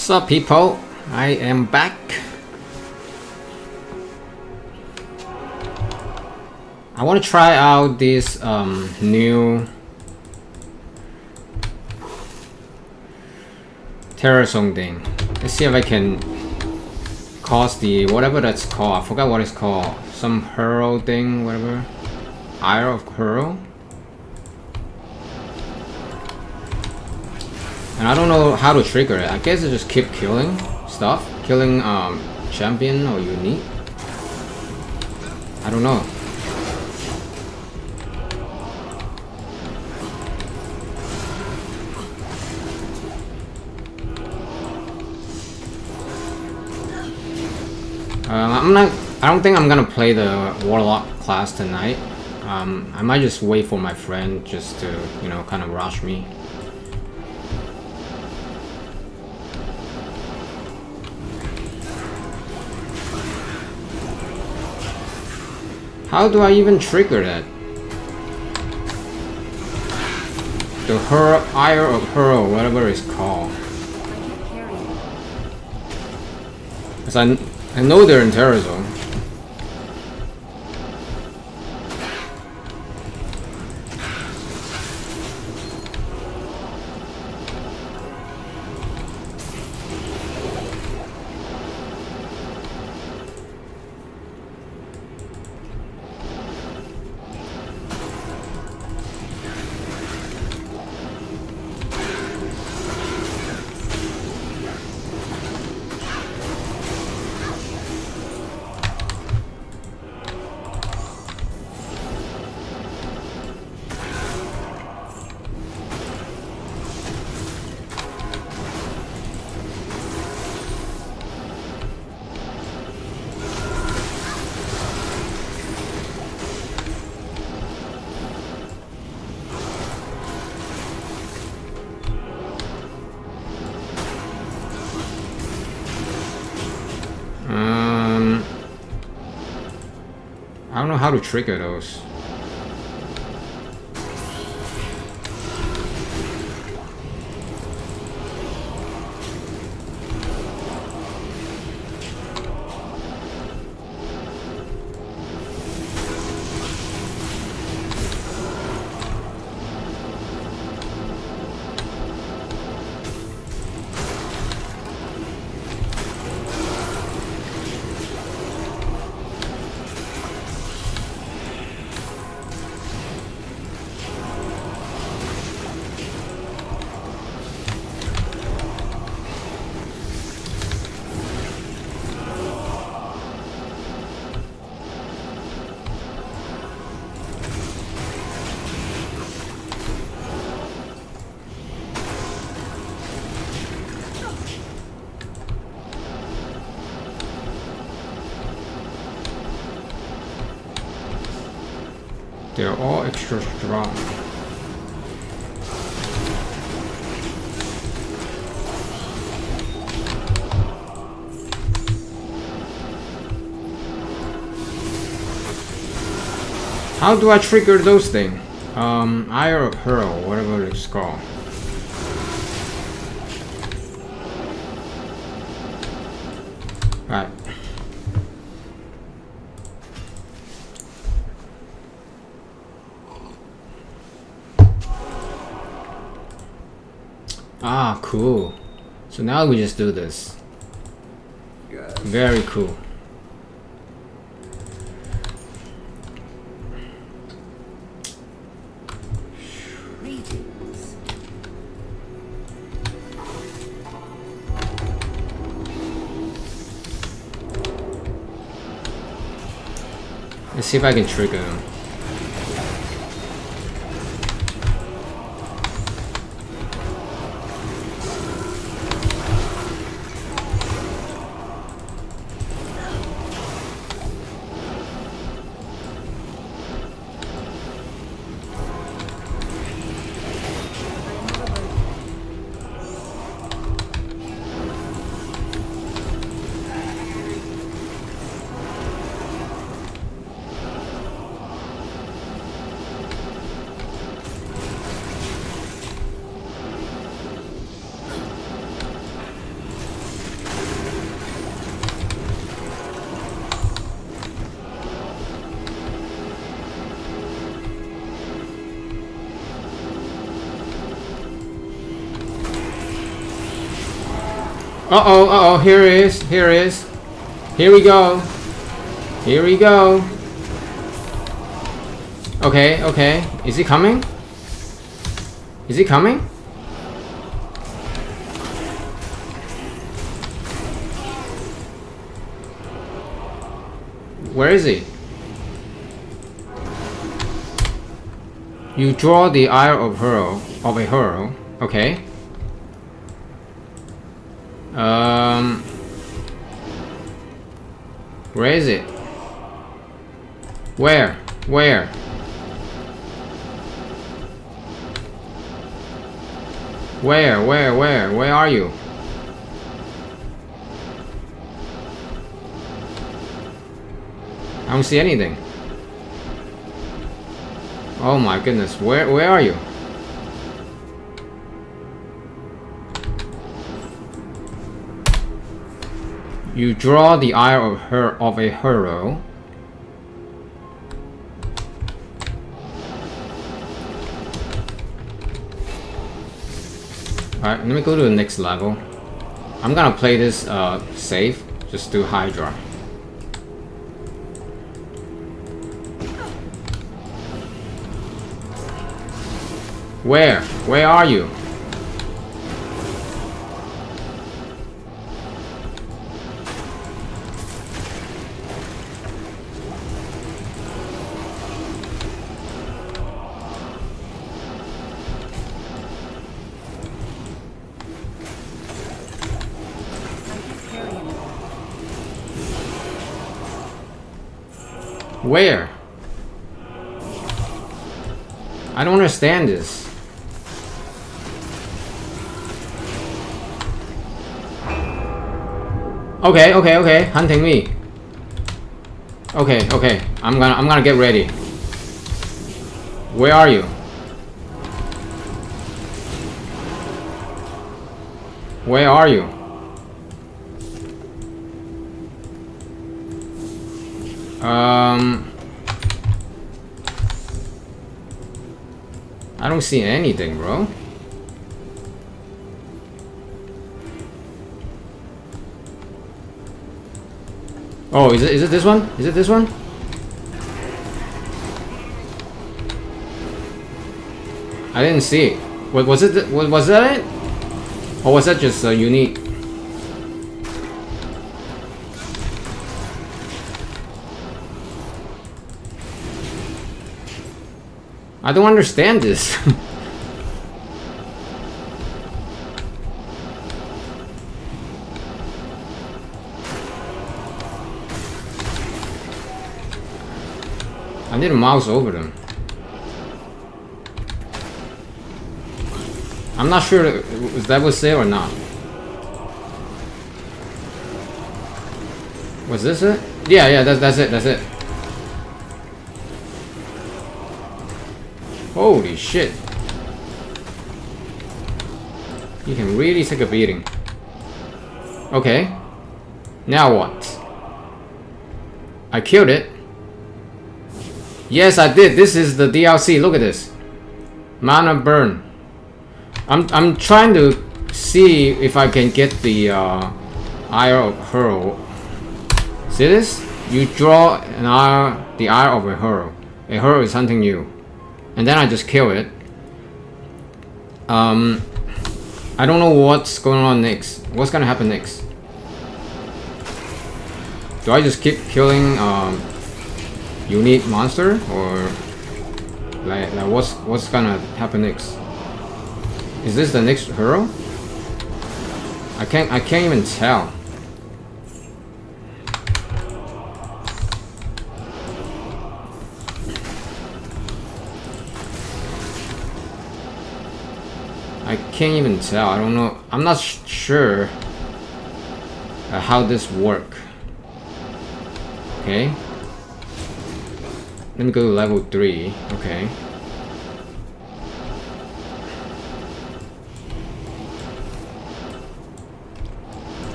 What's up, people? I am back. I want to try out this new terror song thing. Let's see if I can cause the whatever that's called. I forgot what it's called. Some hurl thing, whatever. Ire of hurl. And I don't know how to trigger it. I guess I just keep killing stuff, killing champion or unique. I don't know. I don't think I'm gonna play the Warlock class tonight. I might just wait for my friend just to, you know, kind of rush me. How do I even trigger that? The Ire of Hurl, whatever it's called. Cause I know they're in Terror Zone. I don't know how to trigger those. They're all extra strong. How do I trigger those things? Ire of Hurl, whatever it's called. Right. Ah, cool. So now we just do this. Very cool. Let's see if I can trigger them. Uh-oh, here it is, here it is. Here we go. Here we go. Okay, okay. Is he coming? Is he coming? Where is he? You draw the eye of a hero. Okay. Where is it? Where? Where? Where are you? I don't see anything. Oh my goodness, where are you? You draw the eye of a hero. Alright, let me go to the next level. I'm gonna play this safe, just do Hydra. Where? Where are you? Where? I don't understand this. Okay, okay, okay. Hunting me. Okay, okay. I'm gonna get ready. Where are you? Where are you? I don't see anything, bro. Oh, is it this one? Is it this one? I didn't see it. Was it? Was that it? Or was that just unique? I don't understand this. I need a mouse over them. I'm not sure if that was it or not. Was this it? Yeah, yeah, that's it, that's it. Holy shit. You can really take a beating. Okay. Now what? I killed it. Yes, I did. This is the DLC. Look at this. Mana burn. I'm trying to see if I can get the eye of hero. See this? You draw an eye, the eye of a hero. A hero is hunting you. And then I just kill it. I don't know what's going on next. What's gonna happen next? Do I just keep killing unique monster, or like what's gonna happen next? Is this the next hero? I can't even tell. I can't even tell. I don't know. I'm not sure how this work. Okay. Let me go to level 3. Okay.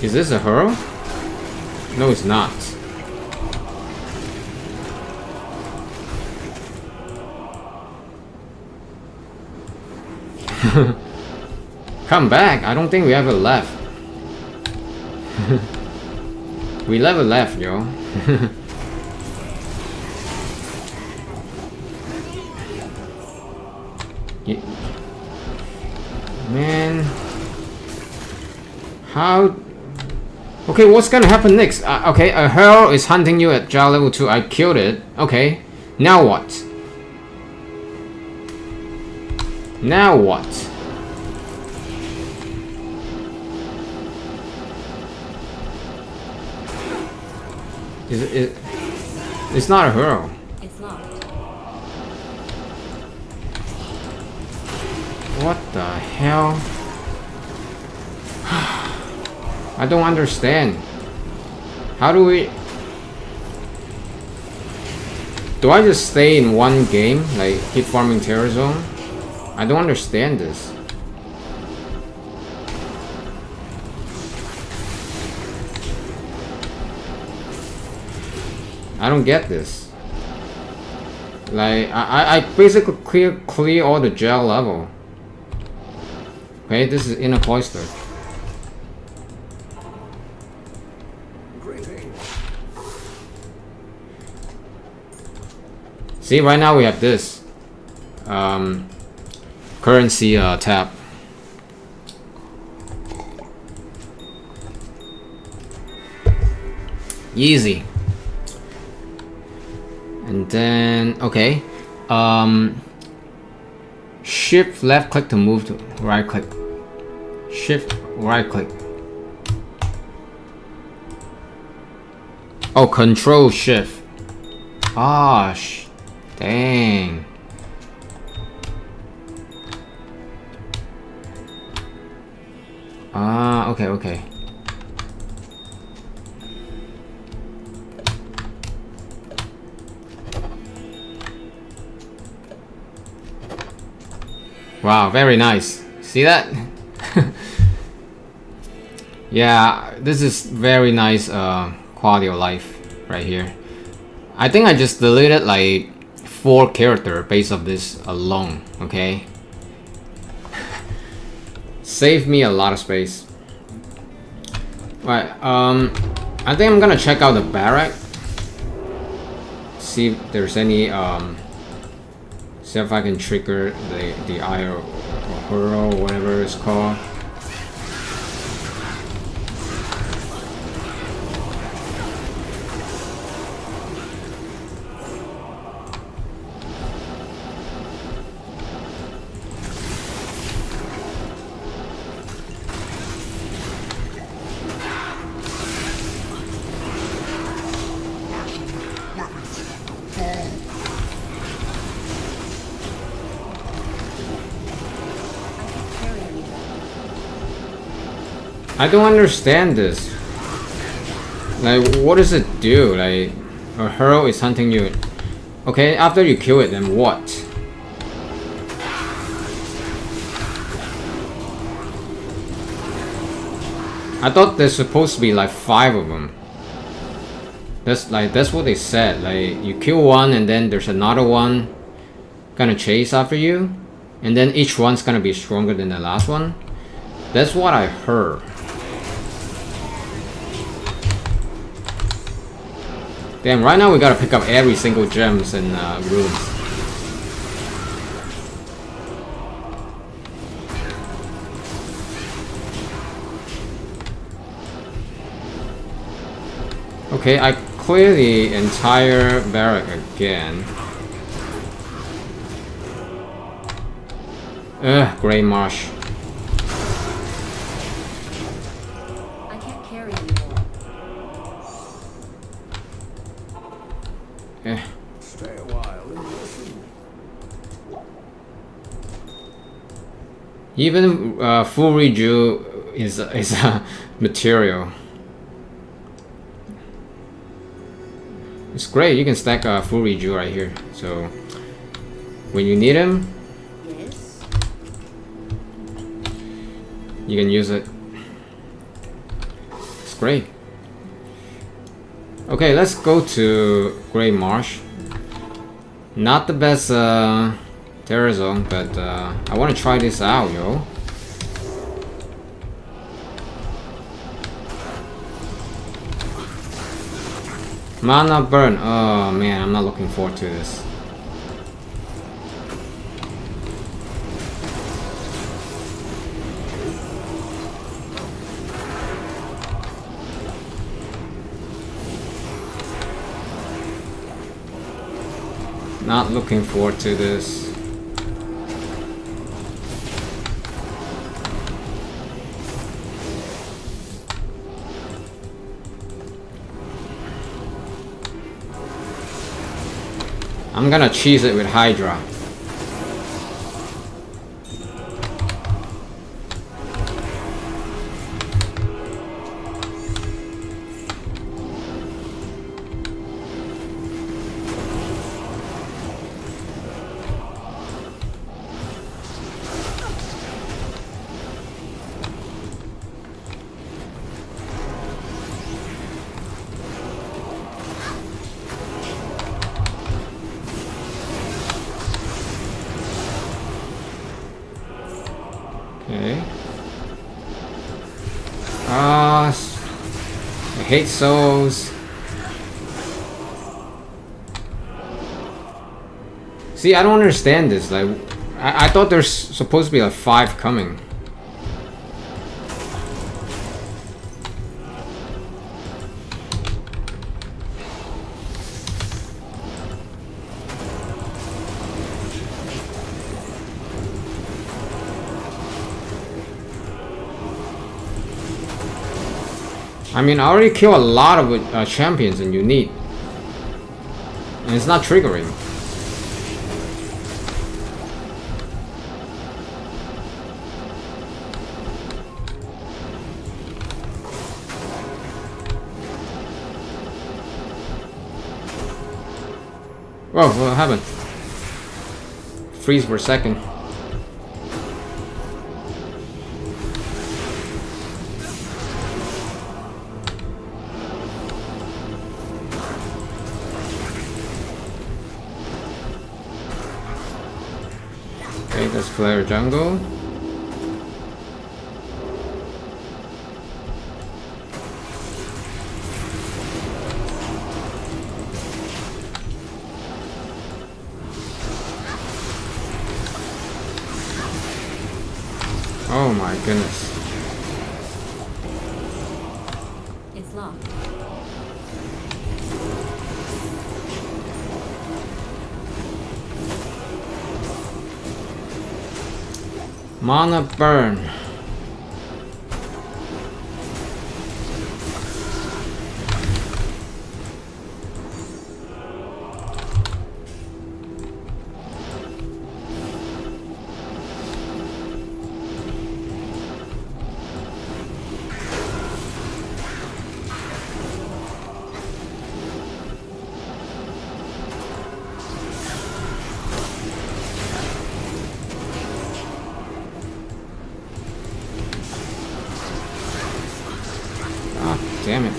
Is this a hero? No, it's not. Come back? I don't think we ever left. We never left, yo. Yeah. Man. How? Okay, what's gonna happen next? Okay, a hero is hunting you at Jar level 2. I killed it. Okay. Now what? Now what? It's not a hero. It's locked. What the hell? I don't understand. How do we... Do I just stay in one game, like keep farming Terror Zone? I don't understand this. I don't get this. Like I basically clear all the gel level. Okay, this is in a cloister. See, right now we have this currency tab. Easy. And then okay, shift left click to move to right click. Shift right click. Oh, control shift. Ah, dang. Ah, okay. Wow, very nice. See that? Yeah, this is very nice quality of life right here. I think I just deleted like 4 characters based on this alone, okay? Saved me a lot of space. Right, I think I'm gonna check out the barrack. See if there's any see if I can trigger the eye or hurl or whatever it's called. I don't understand this. Like, what does it do? Like, a hero is hunting you. Okay, after you kill it, then what? I thought there's supposed to be like 5 of them. That's what they said. Like, you kill one and then there's another one gonna chase after you, and then each one's gonna be stronger than the last one. That's what I heard. Damn, right now we gotta pick up every single gems and runes. Okay, I clear the entire barrack again. Ugh, Grey Marsh. I can't carry anymore. Stay a while and listen. Even full reju is a material. It's great. You can stack a full reju right here. So when you need him, Yes. you can use it. It's great. Okay, let's go to Grey Marsh. Not the best Terror Zone, but I want to try this out, yo. Mana burn. Oh man, I'm not looking forward to this. Not looking forward to this. I'm gonna cheese it with Hydra. Okay. I hate souls. See, I don't understand this. Like, I thought there's supposed to be like 5 coming. I mean, I already killed a lot of champions and unique, and it's not triggering. Whoa, what happened? Freeze for a second. Okay, that's Flare Jungle. Oh my goodness. It's locked. Mana burn. Damn it.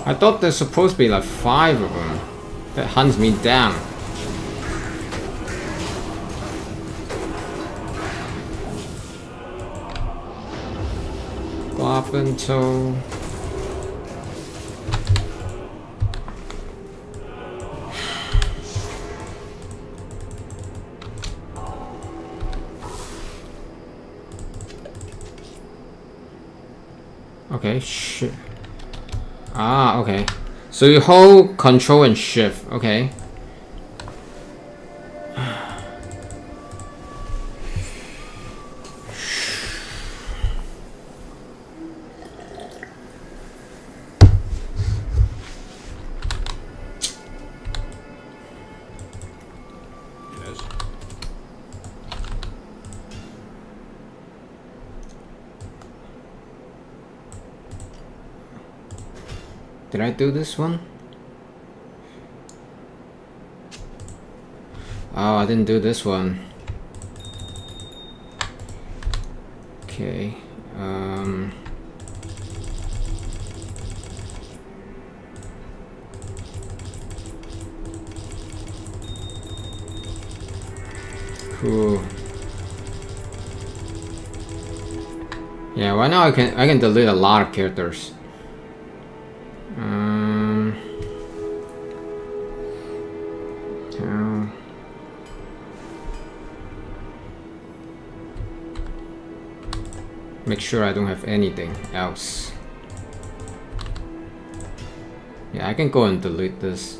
I thought there's supposed to be like 5 of them. That hunts me down. Glop and toe. Okay, shit. Ah, okay. So you hold control and shift. Okay. Yes. Did I do this one? Oh, I didn't do this one. Okay. Cool. Yeah, right now I can delete a lot of characters. Make sure I don't have anything else. Yeah, I can go and delete this.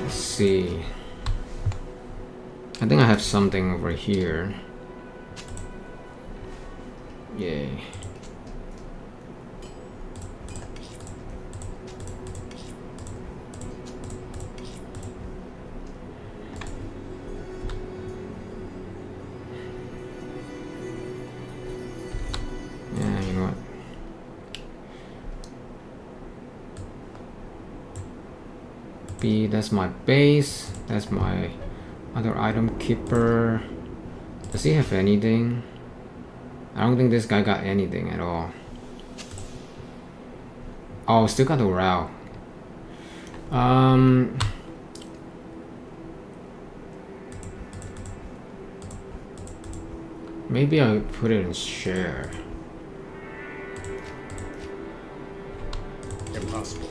Let's see. I think I have something over here. Yay. Yeah, you know what? B, that's my base. That's my other item keeper. Does he have anything? I don't think this guy got anything at all. Oh, still got the row. Maybe I'll put it in share. Impossible.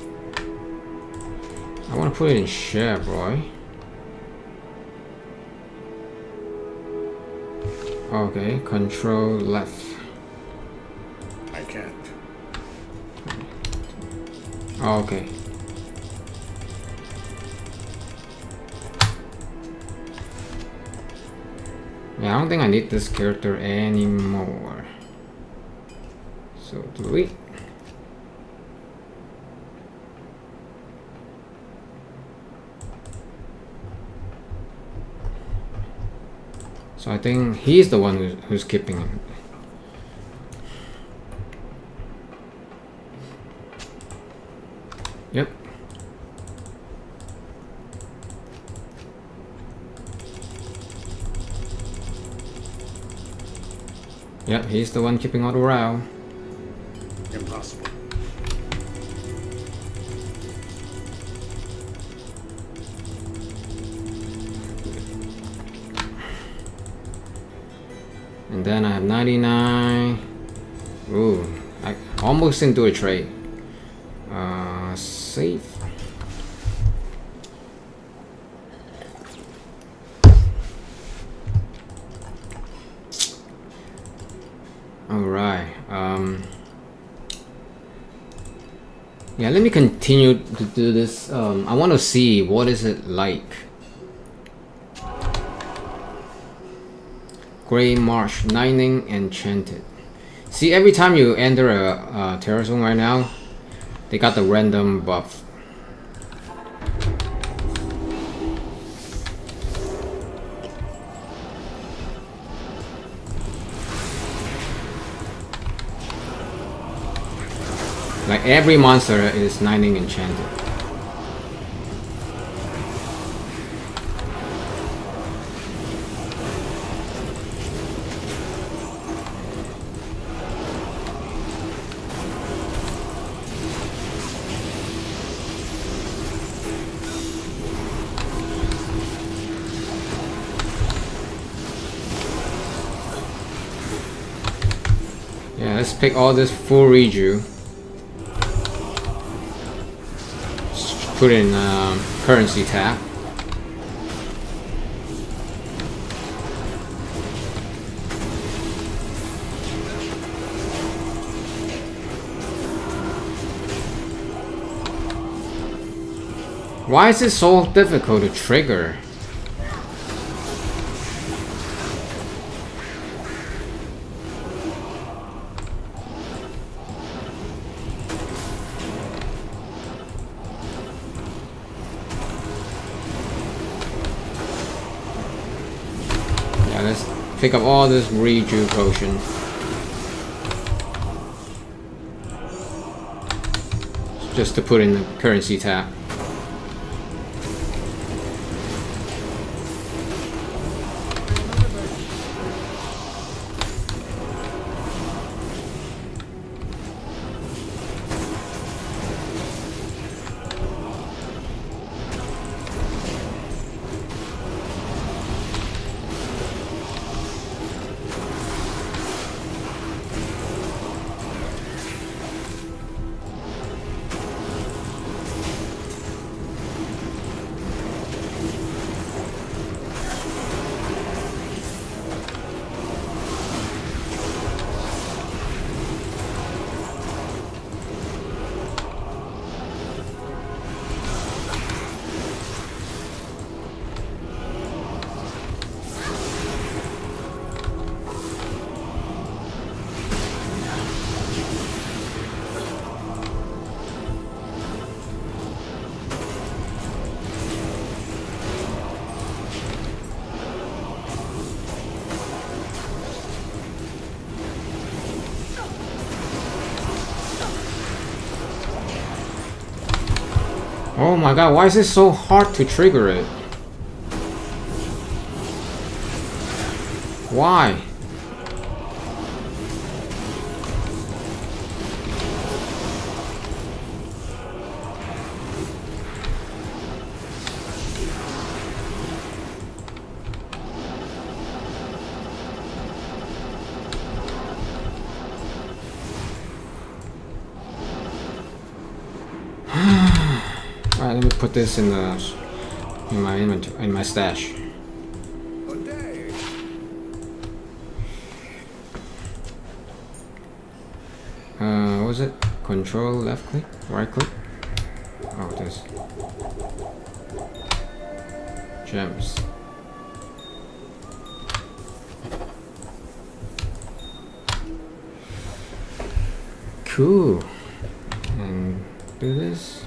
I want to put it in share, boy. Okay, control left. I can't. Okay. Yeah, I don't think I need this character anymore. So delete. So I think he's the one who's keeping it. Yep. Yep, he's the one keeping all the row. Impossible. And then I have 99. Ooh, I almost didn't do a trade. Save. Alright. Yeah, let me continue to do this. I want to see what is it like. Grey Marsh, Lightning Enchanted. See, every time you enter a terror zone right now, they got the random buff. Like every monster is Lightning Enchanted. Yeah, let's pick all this full reju. put in currency tab. Why is it so difficult to trigger? Yeah, let's pick up all this reju potion. Just to put in the currency tab. Oh my god, why is it so hard to trigger it? Why? Alright, let me put this in my inventory, in my stash. What was it? Control left click, right click. Oh, this gems. Cool. And do this.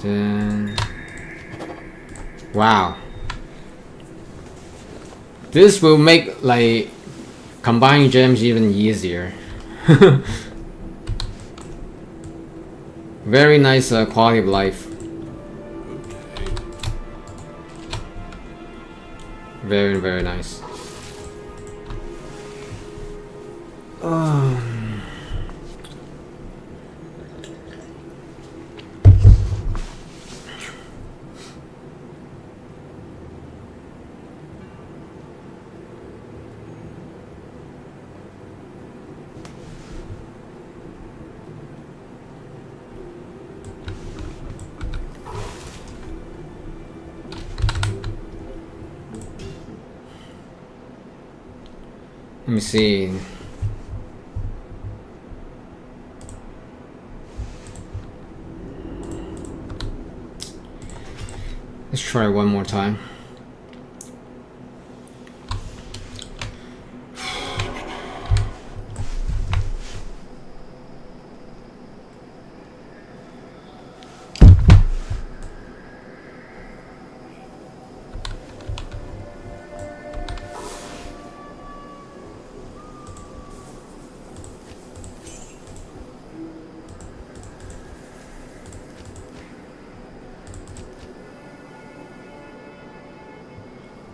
Then, wow, this will make like combining gems even easier. Very nice quality of life. Very, very nice. Let me see. Let's try one more time.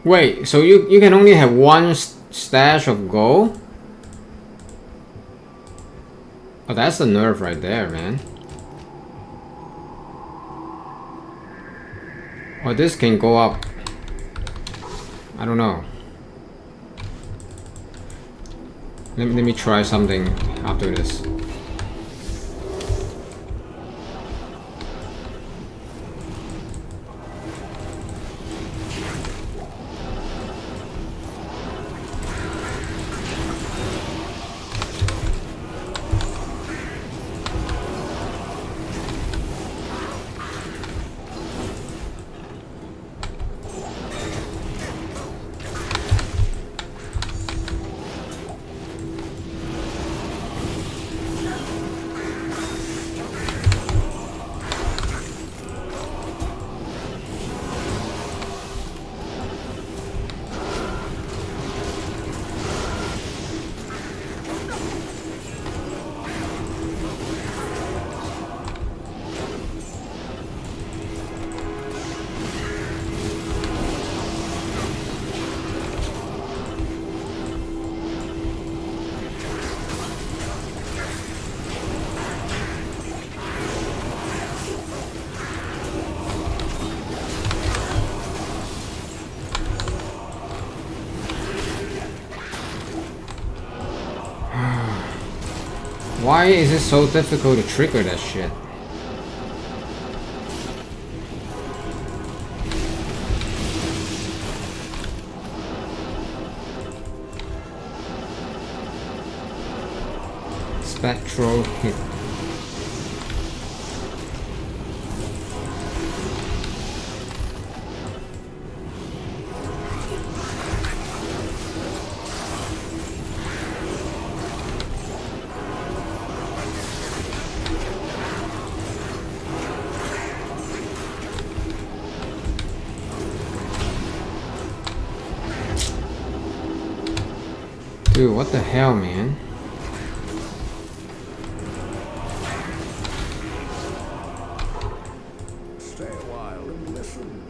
Wait, so you can only have one stash of gold? Oh, that's the nerve right there, man. Or this can go up. I don't know. Let me try something after this. Why is it so difficult to trigger that shit? Spectral hit. Dude, what the hell, man? Stay a while and listen.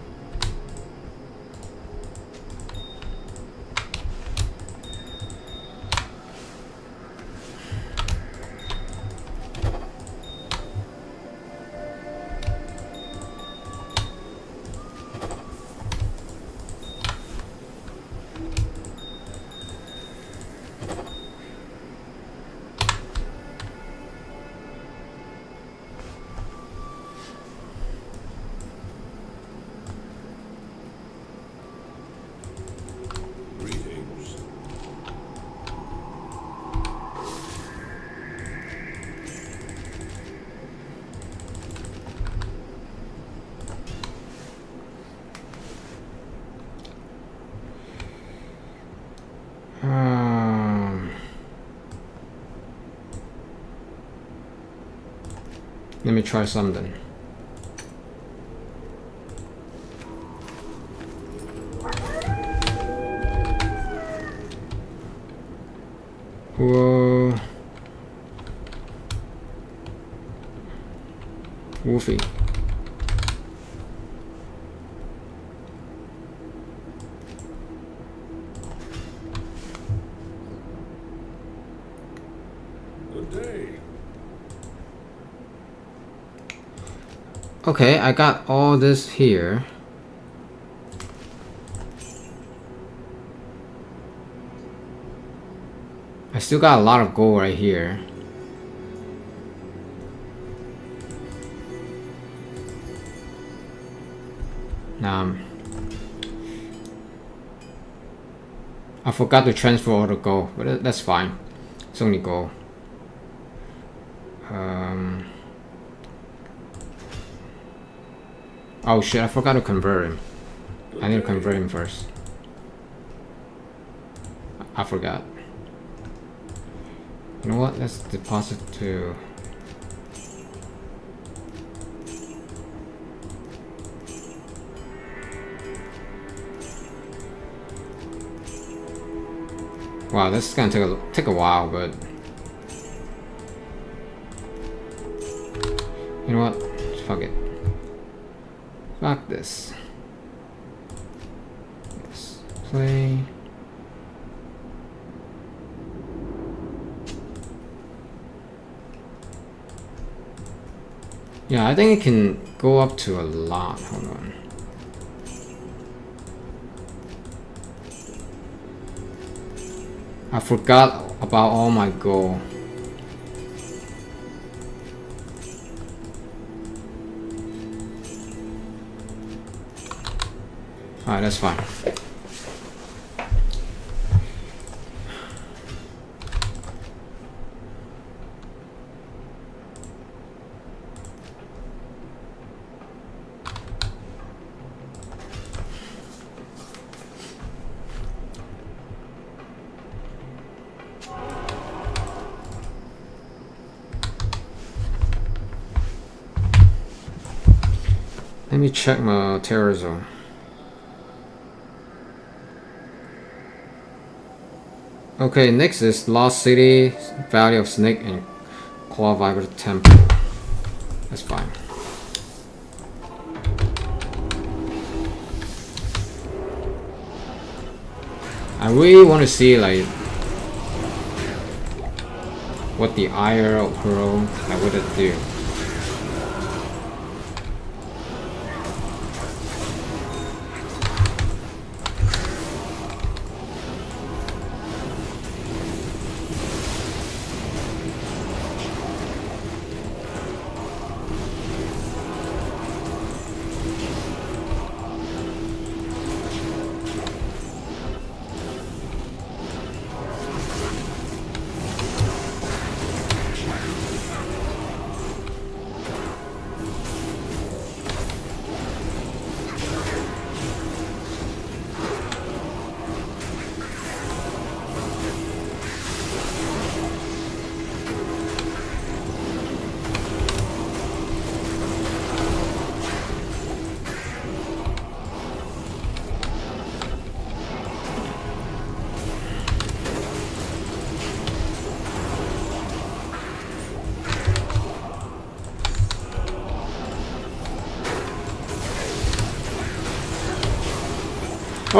Greetings. Let me try something. Whoa. Woofy. Good day. Okay, I got all this here. I still got a lot of gold right here. I forgot to transfer all the gold, but that's fine. It's only gold. Oh shit, I forgot to convert him. I need to convert him first. I forgot. You know what? Let's deposit to... Wow, this is gonna take a while, but... You know what? Fuck it. Fuck this. Let's play... Yeah, I think it can go up to a lot. Hold on. I forgot about all my gold. Alright, that's fine. Let me check my terror zone. Okay, next is Lost City, Valley of Snake, and Claw Viper Temple. That's fine. I really want to see like what the IRL Pro I would do.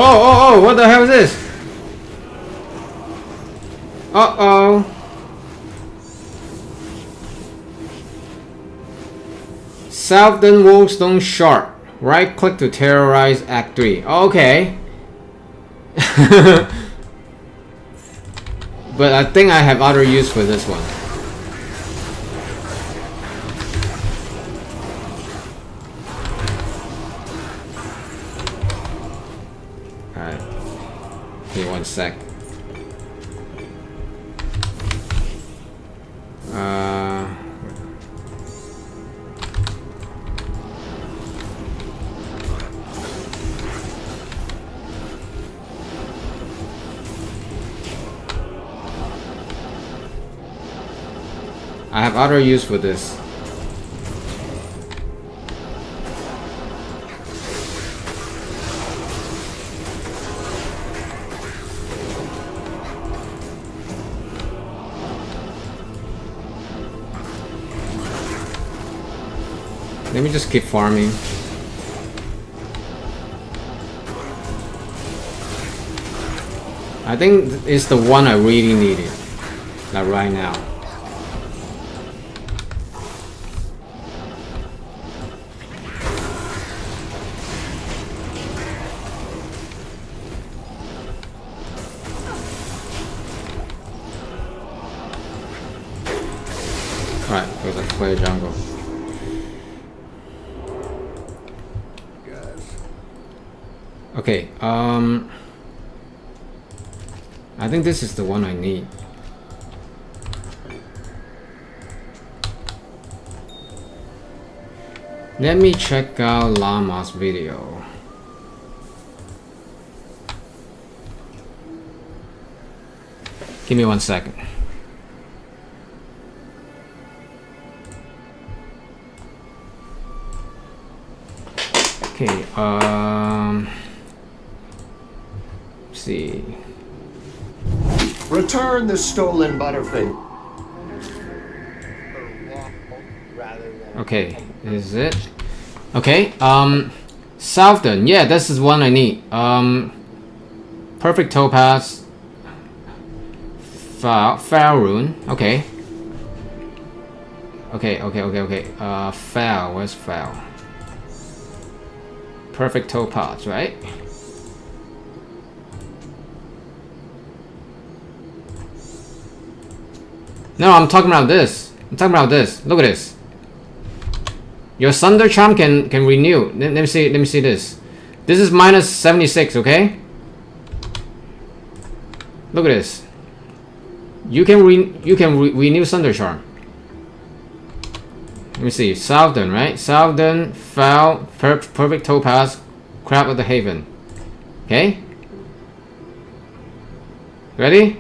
Oh, what the hell is this? Uh-oh. Southern Wolfstone Shark. Right click to terrorize Act 3. Okay. But I think I have other use for this one. Alright. Give me 1 sec. I have other use for this. Let me just keep farming. I think it's the one I really needed, like right now. Alright, let's play jungle. Okay, I think this is the one I need. Let me check out Llama's video. Give me 1 second. Okay, let's see. Return the stolen butterfly. Okay, is it? Okay, Southern, yeah, this is one I need. Perfect Topaz. Faerun, okay. Okay. Fair, where's Fair? Perfect Topaz, right? No, I'm talking about this. I'm talking about this. Look at this. Your Thunder Charm can renew. Let me see. Let me see this. This is minus 76. Okay. Look at this. You can renew Thunder Charm. Let me see. Southern, right? Southern, Foul, Perfect Topaz, Crab of the Haven. Okay. Ready?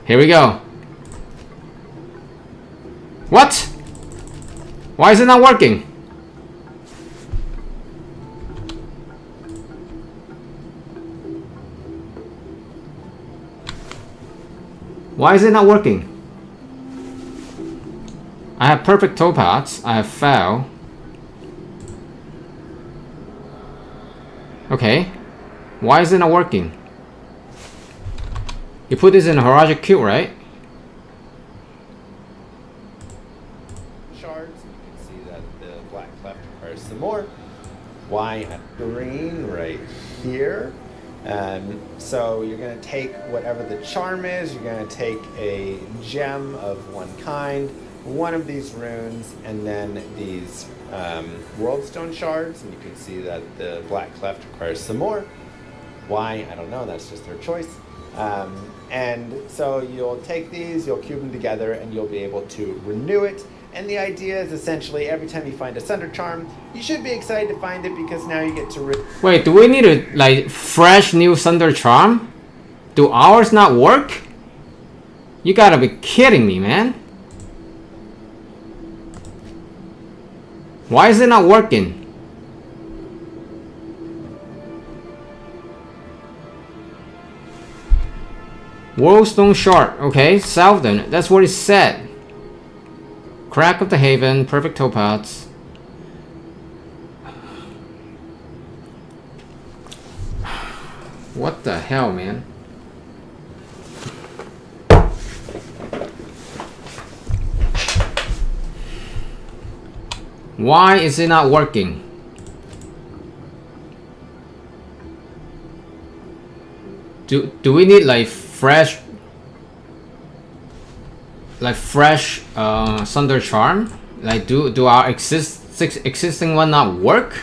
Here we go. What? Why is it not working? Why is it not working? I have Perfect Topaz. I have Foul. Okay. Why is it not working? You put this in a Horagic Cube, right? Shards. You can see that the black cleft requires some more. Why green right here? So you're going to take whatever the charm is. You're going to take a gem of one kind, one of these runes, and then these Worldstone shards. And you can see that the black cleft requires some more. Why? I don't know. That's just their choice. And so you'll take these, you'll cube them together, and you'll be able to renew it. And the idea is essentially every time you find a Thunder Charm, you should be excited to find it because now you get to Wait, do we need a like fresh new Thunder Charm? Do ours not work? You gotta be kidding me, man. Why is it not working? Worldstone Shard, okay, Southern, that's what it said. Crack of the Haven, Perfect Topaz. What the hell, man? Why is it not working? Do we need like fresh Thunder Charm? Like do our existing one not work?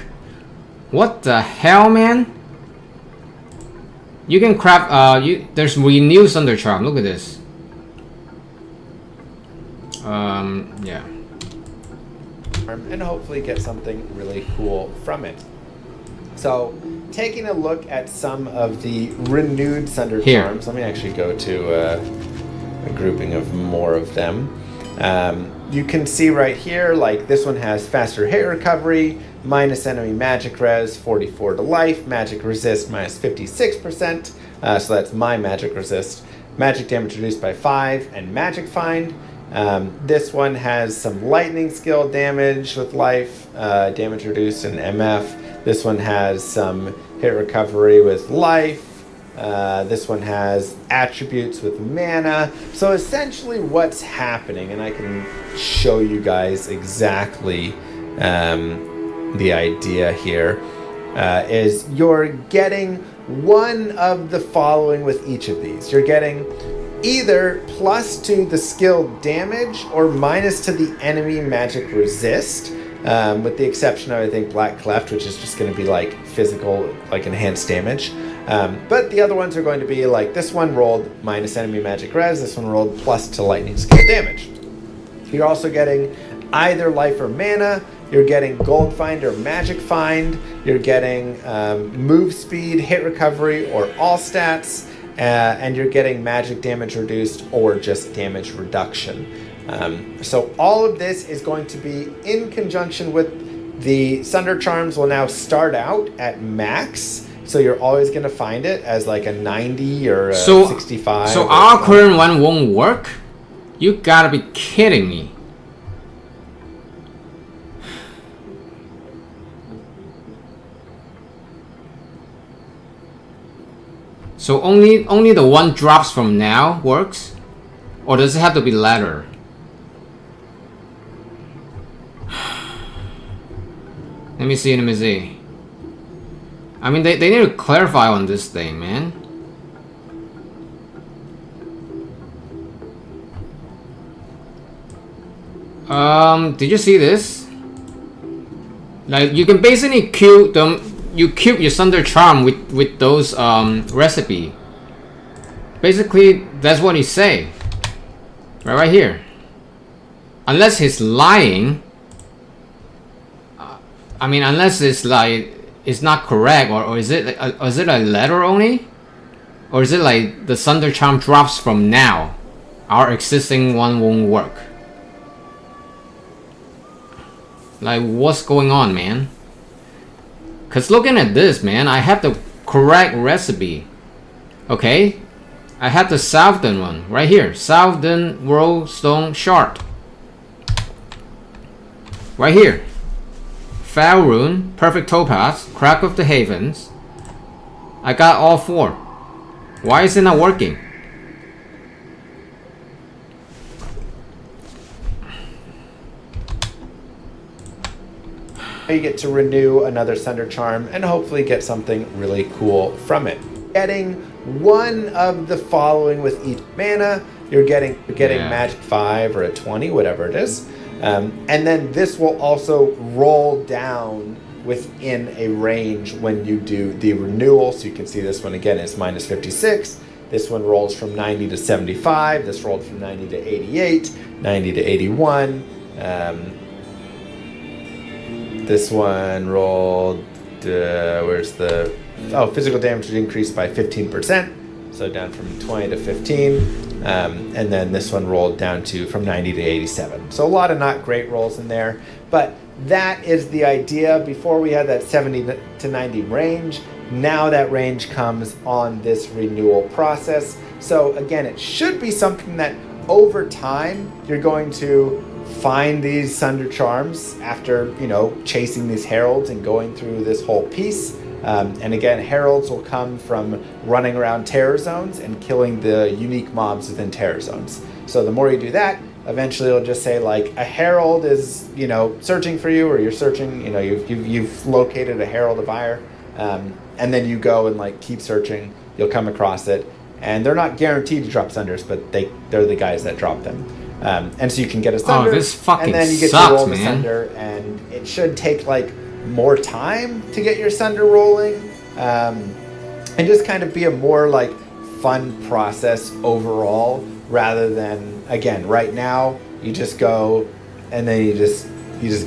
What the hell, man? You can craft there's renew Thunder Charm. Look at this. Yeah. and hopefully get something really cool from it. So, taking a look at some of the renewed Thunder Charms, let me actually go to a grouping of more of them. You can see right here, like this one has faster hit recovery, minus enemy magic res, 44 to life, magic resist minus 56%, so that's my magic resist, magic damage reduced by 5, and magic find. This one has some lightning skill damage with life, damage reduced in MF. This one has some hit recovery with life. This one has attributes with mana. So essentially what's happening, and I can show you guys exactly the idea here, is you're getting one of the following with each of these. You're getting either plus to the skill damage or minus to the enemy magic resist, with the exception of, I think, Black Cleft, which is just going to be like physical, like enhanced damage. But the other ones are going to be like this one rolled minus enemy magic res, this one rolled plus to lightning skill damage. You're also getting either life or mana, you're getting gold find or magic find, you're getting move speed, hit recovery, or all stats, and you're getting magic damage reduced or just damage reduction. So all of this is going to be in conjunction with the Thunder Charms will now start out at max. So you're always going to find it as like a 90 or a 65. So our current one won't work? You gotta be kidding me. So only the one drops from now works? Or does it have to be ladder? Let me see. I mean, they need to clarify on this thing, man. Did you see this? Like, you can basically cube them. You cube your Thunder Charm with those recipe. Basically, that's what he's saying. Right here. Unless he's lying. I mean, unless it's like it's not correct, or is it a letter only, or is it like the Thunder Charm drops from now? Our existing one won't work. Like, what's going on, man? Cause looking at this, man, I have the correct recipe. Okay, I have the Southern one right here. Southern World Stone Shard. Right here. Foul Rune, Perfect Topaz, Crack of the Havens. I got all 4. Why is it not working? You get to renew another Thunder Charm and hopefully get something really cool from it. Getting one of the following with each mana. You're getting Magic 5 or a 20, whatever it is. And then this will also roll down within a range when you do the renewal. So you can see this one again is minus 56. This one rolls from 90 to 75. This rolled from 90 to 88, 90 to 81. This one rolled, where's the, physical damage increased by 15%, so down from 20 to 15, and then this one rolled down to from 90 to 87. So a lot of not great rolls in there, but that is the idea. Before we had that 70 to 90 range, now that range comes on this renewal process. So again, it should be something that over time you're going to find these Thunder Charms after, chasing these Heralds and going through this whole piece. And again, Heralds will come from running around Terror Zones and killing the unique mobs within Terror Zones. So the more you do that, eventually it'll just say like a Herald is, searching for you, or you're searching, you've located a Herald of Ire. And then you go and like keep searching, you'll come across it. And they're not guaranteed to drop Thunders, but they're the guys that drop them. And so you can get a Thunder, this fucking and then you get sucks, to roll the man. Thunder, and it should take like more time to get your Thunder rolling, and just kind of be a more like fun process overall, rather than, again, right now you just go and then you just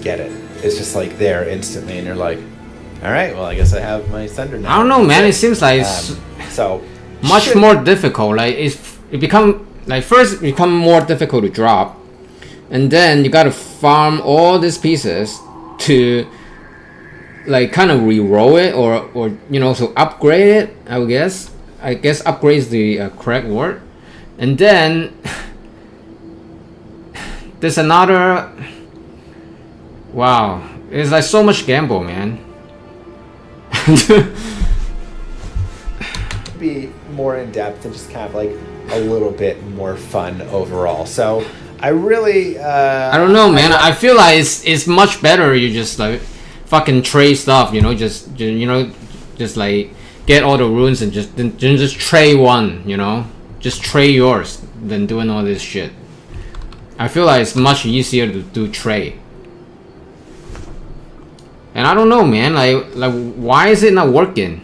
get it. It's just like there instantly, and you're like, all right, well, I guess I have my Thunder now. I don't know, man. It seems like it's much more difficult. Like it become like first it become more difficult to drop, and then you gotta farm all these pieces to like kind of re-roll it, or so upgrade it. I guess upgrade is the correct word. And then there's another. Wow, it's like so much gamble, man. Be more in depth and just kind of like a little bit more fun overall. So I really I don't know, man. I feel like it's much better. You just like fucking trade stuff, just like get all the runes and just trade one, just trade yours than doing all this shit. I feel like it's much easier to do trade. And I don't know, man. Like why is it not working?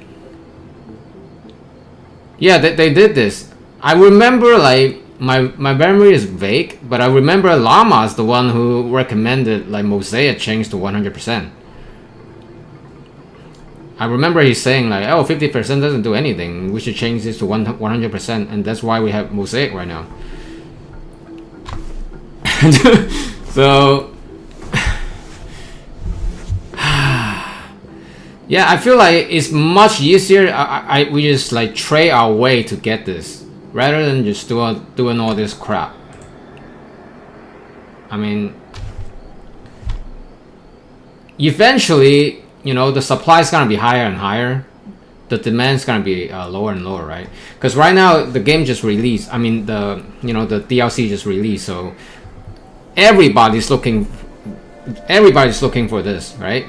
Yeah, they did this. I remember, like, my memory is vague, but I remember Llama is the one who recommended like Mosaic change to 100%. I remember he's saying like, oh, 50% doesn't do anything. We should change this to 100%, and that's why we have Mosaic right now. So yeah, I feel like it's much easier. We just like trade our way to get this, rather than just doing all this crap. I mean, eventually, the supply is gonna be higher and higher. The demand's gonna be lower and lower, right? Because right now the game just released. I mean, the DLC just released, so everybody's looking for this, right?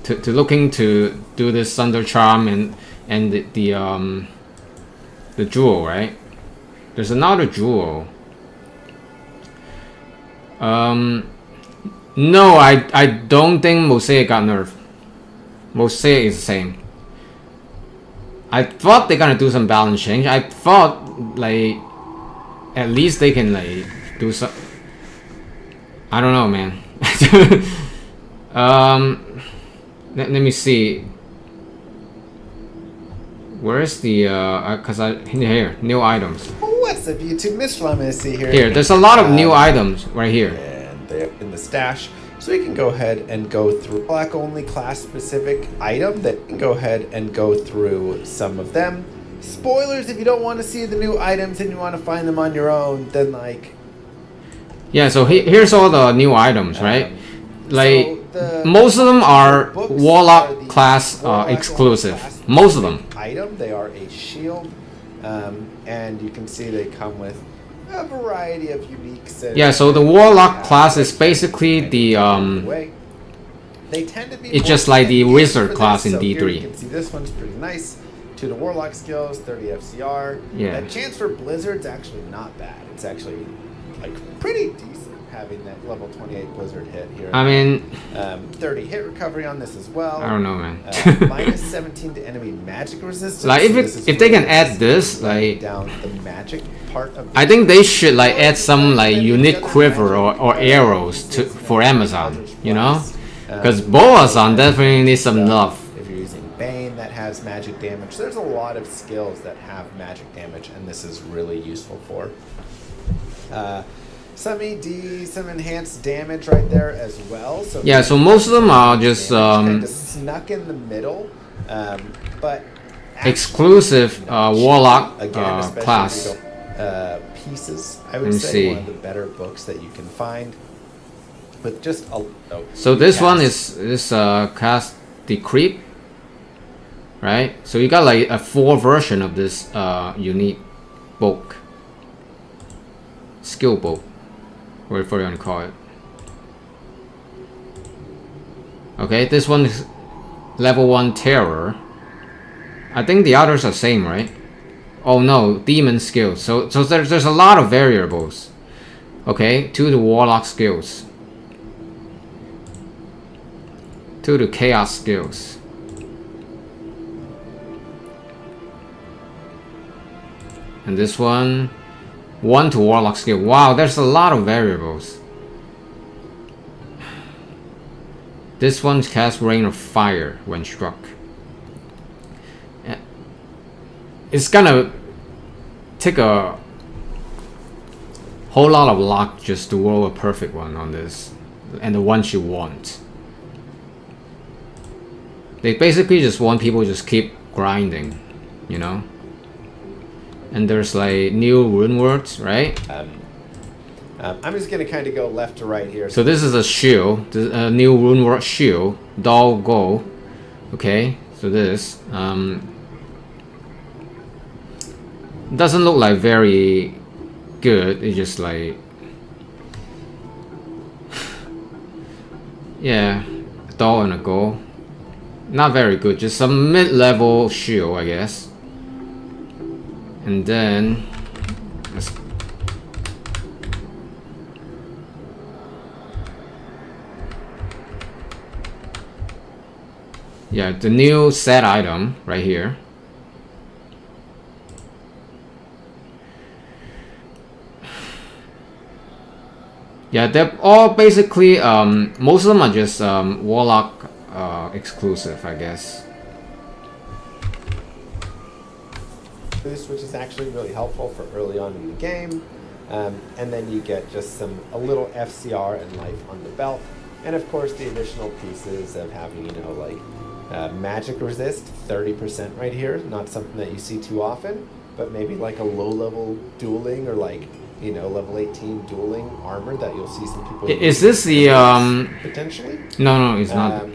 To looking to do this Thunder Charm and the jewel, right? There's another jewel. No, I don't think Mosaic got nerfed. Mosaic is the same. I thought they're gonna do some balance change. I thought like at least they can like do some. I don't know, man. Let me see. Where's the cause here new items. What's up, YouTube? Mr. Let me see here. Here, there's a lot of new items right here. And they're in the stash. So we can go ahead and go through black only class specific item that can go ahead and go through some of them. Spoilers, if you don't want to see the new items and you want to find them on your own, then like... Yeah, so here's all the new items, right? Like, so most of them are Warlock class exclusive. Class Most of them. Item, they are a shield. And you can see they come with a variety of unique settings. Yeah, so the Warlock class is basically the they tend to be it's just like the Wizard class in so D3. Here you can see this one's pretty nice. 2 to Warlock skills, 30 FCR. Yeah. That chance for Blizzard's actually not bad. It's actually like pretty decent having that level 28 Blizzard hit here. I mean, 30 hit recovery on this as well. I don't know, man. Minus 17 to enemy magic resistance. Like So if they can add this, like down the magic part of I think they should like add some like unique quiver or arrows to for Amazon, you know? Because Boazon definitely needs some love. If you're using Bane, that has magic damage. There's a lot of skills that have magic damage, and this is really useful for. Some ED, some enhanced damage right there as well. So Yeah, so most of them are just kind of snuck in the middle, but exclusive Warlock again, especially class. if you go, pieces. I would Let me say see. one of the better books that you can find. With just a So this one is cast the creep, right? So you got like a 4 version of this unique book, skill book, whatever you want to call it. Okay, this one is level 1 terror. I think the others are same, right? Oh no, demon skills. So there's a lot of variables. Okay, 2 to Warlock skills. 2 to chaos skills. And this one 1 to Warlock skill. Wow, there's a lot of variables. This one's cast Rain of Fire when struck. It's gonna take a whole lot of luck just to roll a perfect one on this, and the ones you want. They basically just want people to just keep grinding, you know? And there's like new rune words, right? I'm just gonna kind of go left to right here. So this is a shield, a new rune word shield, Dal Go. Okay, so this doesn't look like very good. It's just like yeah, Dal and a Go. Not very good, just some mid-level shield, I guess. And then yeah, the new set item right here. Yeah, they're all basically most of them are just Warlock exclusive, I guess. Boost, which is actually really helpful for early on in the game, and then you get just a little FCR and life on the belt, and of course the additional pieces of having like magic resist 30% right here. Not something that you see too often, but maybe like a low level dueling or like level 18 dueling armor that you'll see some people. Is this the potentially? No, it's not.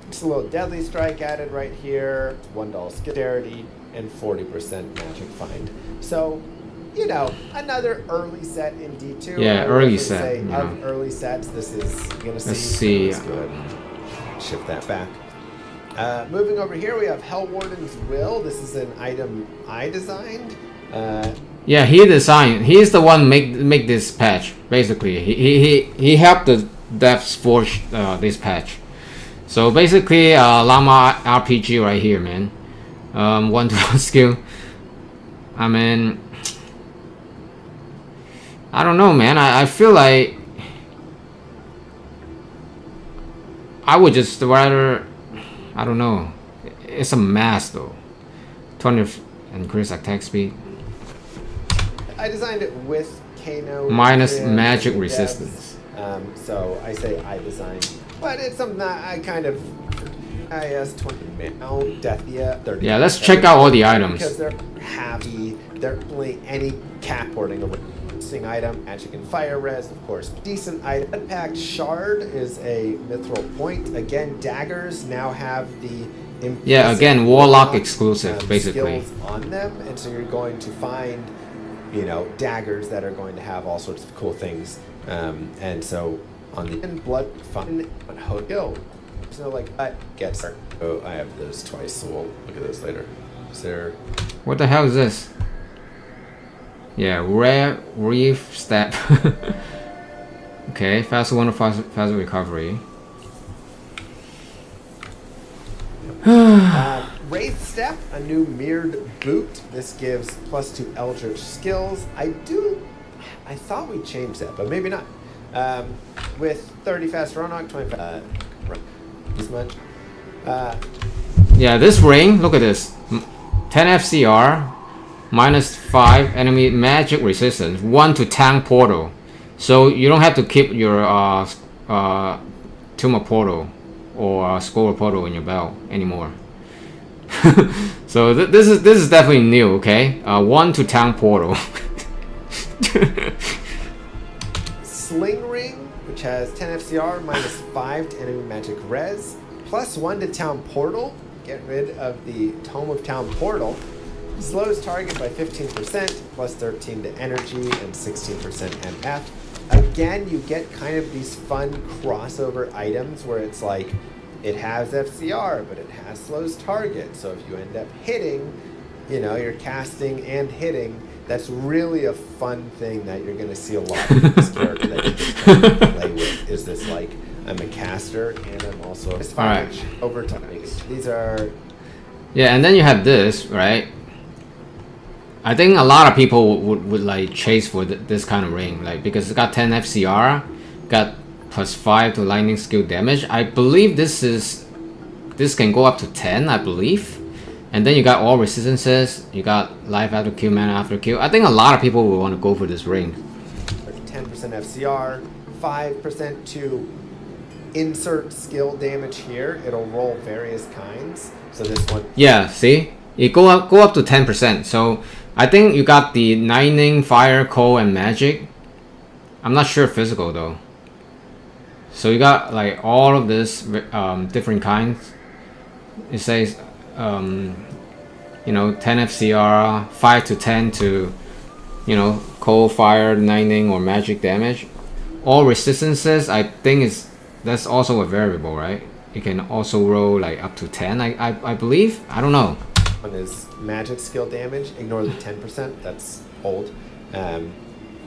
Just a little deadly strike added right here. $1 skill dexterity and 40% magic find. So, another early set in D2. Yeah, early set. Of early sets, this is gonna see. Let's see. Let's go ahead and shift that back. Moving over here, we have Hellwarden's Will. This is an item I designed. Yeah, he designed. He's the one make this patch. Basically, he helped the devs forge this patch. So basically, Llama RPG right here, man. 1 to 1 skill. I mean, I don't know, man. I feel like I would just rather, I don't know. It's a mess though. 20 increase attack speed. I designed it with Kano minus and magic devs. resistance. So I say I designed, but it's something that I kind of IS 20 now Deathia 30. Yeah, let's check out all the items. Because they're happy. They're only any cap porting of a item, magic and fire res, of course. Decent item. Unpacked shard is a mithril point. Again, daggers now have the yeah, again, Warlock exclusive, basically. skills on them, and so you're going to find, you know, daggers that are going to have all sorts of cool things. And so on the blood fun on Hotel, so like that gets. Oh, I have those twice, so we'll look at those later. Is there? What the hell is this? Yeah, rare reef step. Okay, faster one, faster recovery. Wraith Step, a new mirrored boot. This gives +2 Eldritch skills. I thought we changed that, but maybe not. With 30 fast run 25 this much. Yeah, this ring, look at this. 10 FCR, -5 enemy magic resistance, 1 to tank portal. So you don't have to keep your tumor portal or score portal in your belt anymore. So this is definitely new, okay? 1 to tank portal. Sling Ring, which has 10 FCR, -5 to enemy magic res, +1 to town portal. Get rid of the Tome of Town portal. Slows target by 15%, +13 to energy, and 16% MF. Again, you get kind of these fun crossover items where it's like, it has FCR, but it has slows target. So if you end up hitting, you know, you're casting and hitting, that's really a fun thing that you're going to see a lot of this character that you can play with. Is this like, I'm a caster and I'm also a fire over time. These are... Yeah, and then you have this, right? I think a lot of people would like chase for this kind of ring, like, because it's got 10 FCR, got +5 to lightning skill damage. I believe this can go up to 10, I believe. And then you got all resistances, you got life after kill, mana after kill. I think a lot of people will want to go for this ring. 10% FCR, 5% to insert skill damage here. It'll roll various kinds. So this one... Yeah, see? It go up to 10%. So I think you got the lightning, fire, cold, and magic. I'm not sure physical though. So you got like all of this different kinds. It says, you know, 10 FCR, 5 to 10 to, you know, cold, fire, lightning, or magic damage. All resistances, I think that's also a variable, right? You can also roll like up to 10, I believe. I don't know. One is magic skill damage. Ignore the 10%. That's old.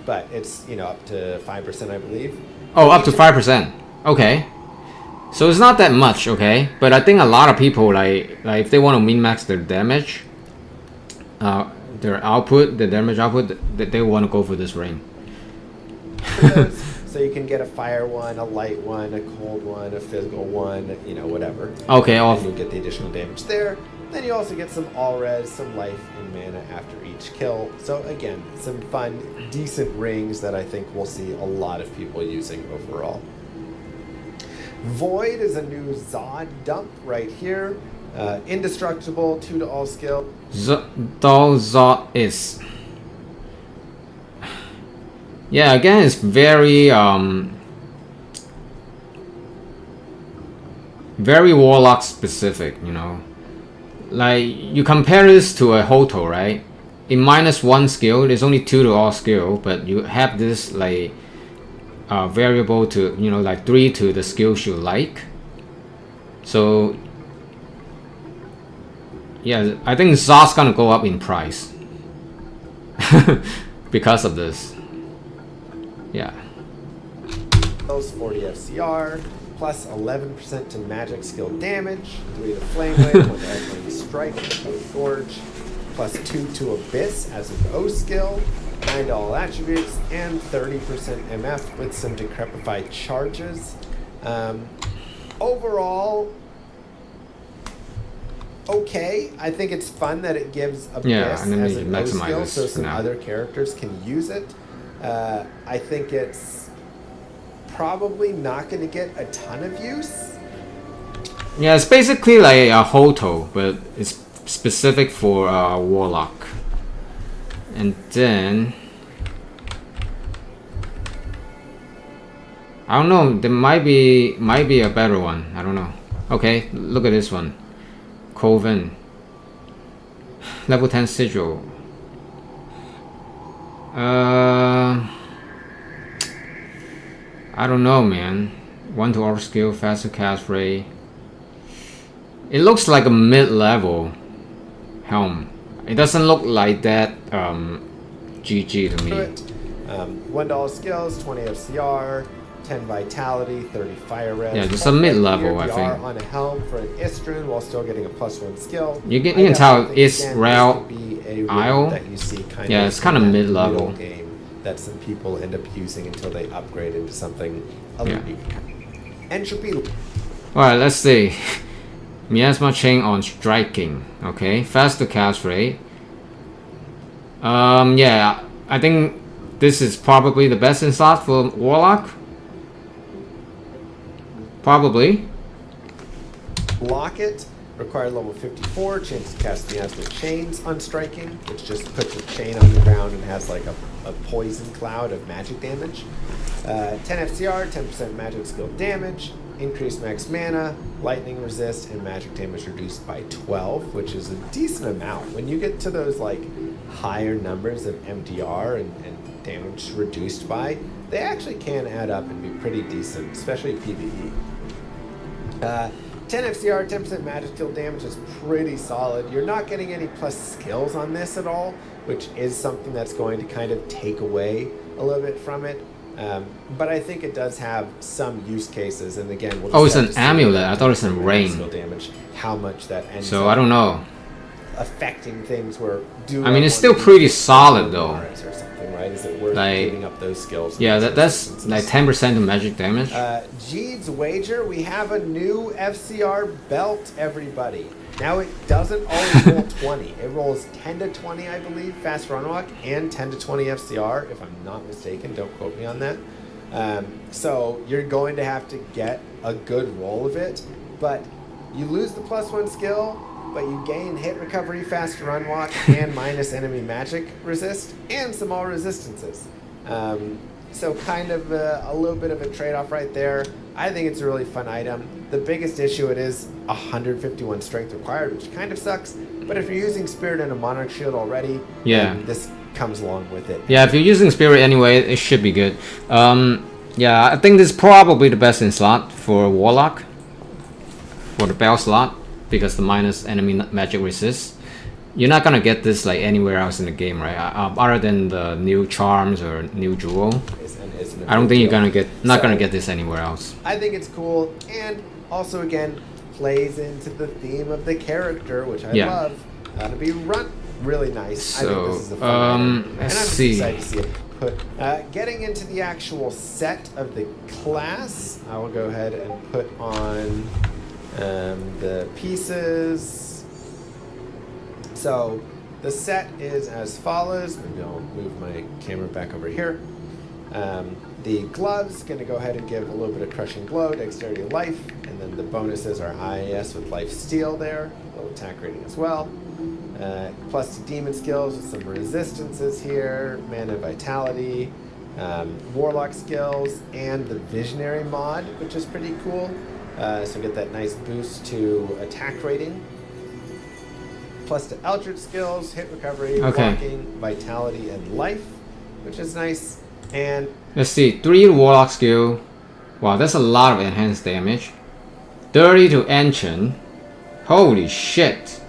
But it's, you know, up to 5%, I believe. Oh, up to 5%. Okay. So it's not that much, okay? But I think a lot of people, like if they want to min-max their damage, their output, the damage output, they want to go for this ring. So you can get a fire one, a light one, a cold one, a physical one, you know, whatever. Okay, and you'll get the additional damage there. Then you also get some all res, some life and mana after each kill. So again, some fun, decent rings that I think we'll see a lot of people using overall. Void is a new Zod dump right here. Indestructible, 2 to all skill. Zod is. Yeah, again, it's very very Warlock specific, you know. Like, you compare this to a Hoto, right? In -1 skill, there's only 2 to all skill, but you have this like variable to, you know, like 3 to the skills you like. So yeah, I think Zod's gonna go up in price. because of this. Yeah. 40 FCR, plus 11% to magic skill damage, 3 to flame wave, 1 to echoing strike, 2 to gorge, plus 2 to abyss as an O skill, 9 to all attributes, and 30% MF with some decrepify charges. Overall, okay. I think it's fun that it gives abyss and then as you an O maximize skill, this so some now. other characters can use it. I think it's probably not going to get a ton of use. Yeah, it's basically like a hoto, but it's specific for Warlock. And then I don't know. There might be a better one. I don't know. Okay, look at this one. Coven. Level 10 sigil. I don't know, man. 1 to all skill, faster cast rate. It looks like a mid-level helm. It doesn't look like that GG to me. $1 skills, 20 FCR, 10 vitality, 30 fire res. Yeah, just a mid-level, I You think. are on a helm for an Istran while still getting a +1 skill. You can tell it's rail Isle. That you see kind Yeah, of it's kind of in that mid-level. middle game that some people end up using until they upgrade into something a Yeah. little bit. Entropy. Alright, let's see. Miasma chain on striking. Okay, faster cast rate. Yeah, I think this is probably the best in slot for Warlock. Probably. Locket. Required level 54, chance to cast Miasma Chains on striking, which just puts a chain on the ground and has like a poison cloud of magic damage. 10 FCR, 10% magic skill damage, increased max mana, lightning resist, and magic damage reduced by 12, which is a decent amount. When you get to those like higher numbers of MDR and damage reduced by, they actually can add up and be pretty decent, especially PvE. 10 FCR, 10% magic skill damage is pretty solid. You're not getting any plus skills on this at all, which is something that's going to kind of take away a little bit from it. But I think it does have some use cases, and again, we'll Oh, it's just an have to see amulet. I thought it's in skill rain. damage, how much that ends So up I don't know. affecting things where I mean, it's still pretty solid though. or something, right? Is it worth Like, giving up those skills? Yeah, and those that's resistances? like 10% of magic damage. Jeed's Wager, we have a new FCR belt, everybody. Now it doesn't always roll 20. It rolls 10 to 20, I believe, fast run walk, and 10 to 20 FCR, if I'm not mistaken. Don't quote me on that. So you're going to have to get a good roll of it, but you lose the +1 skill, but you gain hit recovery, fast run walk, and minus enemy magic resist, and some all resistances. So kind of a little bit of a trade-off right there. I think it's a really fun item. The biggest issue, it is 151 strength required, which kind of sucks. But if you're using Spirit and a Monarch Shield already, Yeah. this comes along with it. Yeah, if you're using Spirit anyway, it should be good. Yeah, I think this is probably the best in slot for Warlock. For the bell slot, because the minus enemy magic resist. You're not gonna get this like anywhere else in the game, right? Other than the new charms or new jewel. I don't think you're gonna get gonna get this anywhere else. I think it's cool, and also again plays into the theme of the character, which I love. To be run really nice. I think this is a fun item. And let's I'm just see. excited to see it put. Getting into the actual set of the class, I will go ahead and put on the pieces. So the set is as follows. Maybe I'll move my camera back over here. The gloves, going to go ahead and give a little bit of crushing glow, dexterity, life, and then the bonuses are IAS with life steal there, low attack rating as well. Plus demon skills with some resistances here, mana vitality, warlock skills, and the visionary mod, which is pretty cool. So get that nice boost to attack rating. Plus to Eldritch skills, hit recovery, blocking, vitality, and life, which is nice. And let's see, 3 Warlock skill. Wow, that's a lot of enhanced damage. 30 to Ancient. Holy shit.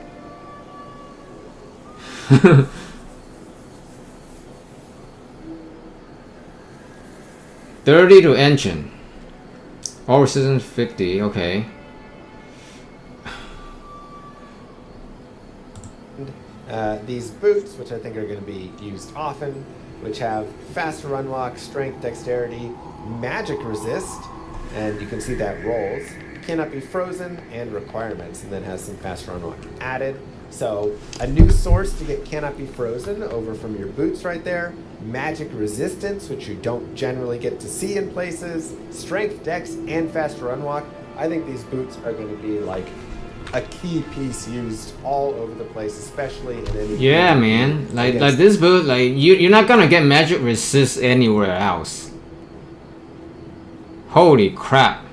30 to engine. All resistance 50, okay. These boots, which I think are going to be used often, which have faster unlock, strength, dexterity, magic resist, and you can see that rolls, cannot be frozen, and requirements, and then has some faster unlock added. So a new source to get cannot be frozen over from your boots right there, magic resistance, which you don't generally get to see in places, strength, dex, and faster unlock. I think these boots are going to be like a key piece used all over the place, especially in any. Yeah, man. Like this boot, like you're not gonna get magic resist anywhere else. Holy crap!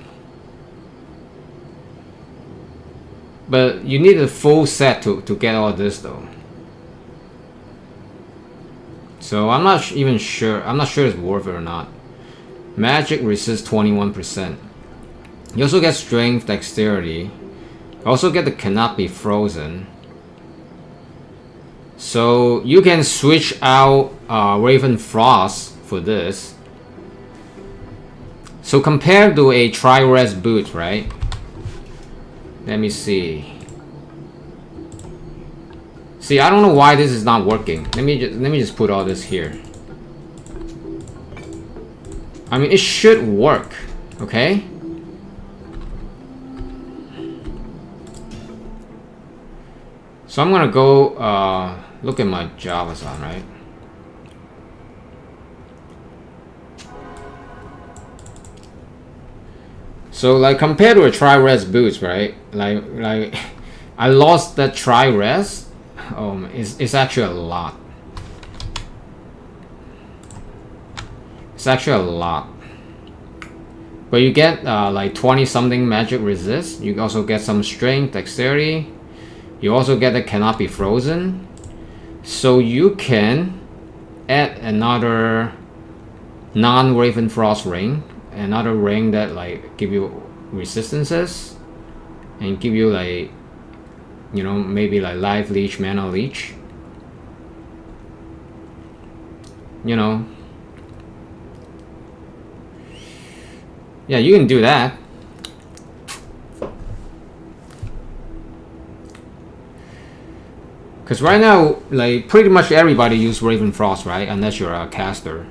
But you need a full set to get all this though. So I'm not even sure. I'm not sure it's worth it or not. Magic resist 21%. You also get strength, dexterity. Also get the cannot be frozen. So you can switch out Raven Frost for this. So compared to a tri-res boot, right? Let me see. See, I don't know why this is not working. Let me just put all this here. I mean, it should work, okay? So I'm gonna go look at my JavaScript, right? So like compared to a tri-res boots, right? Like I lost that tri-res. It's actually a lot. It's actually a lot. But you get like 20 something magic resist. You also get some strength, dexterity. You also get the cannot be frozen. So you can add another non-Raven Frost ring. Another ring that like give you resistances. And give you like, you know, maybe like life leech, mana leech. You know. Yeah, you can do that. Because right now, like, pretty much everybody use Raven Frost, right? Unless you're a caster.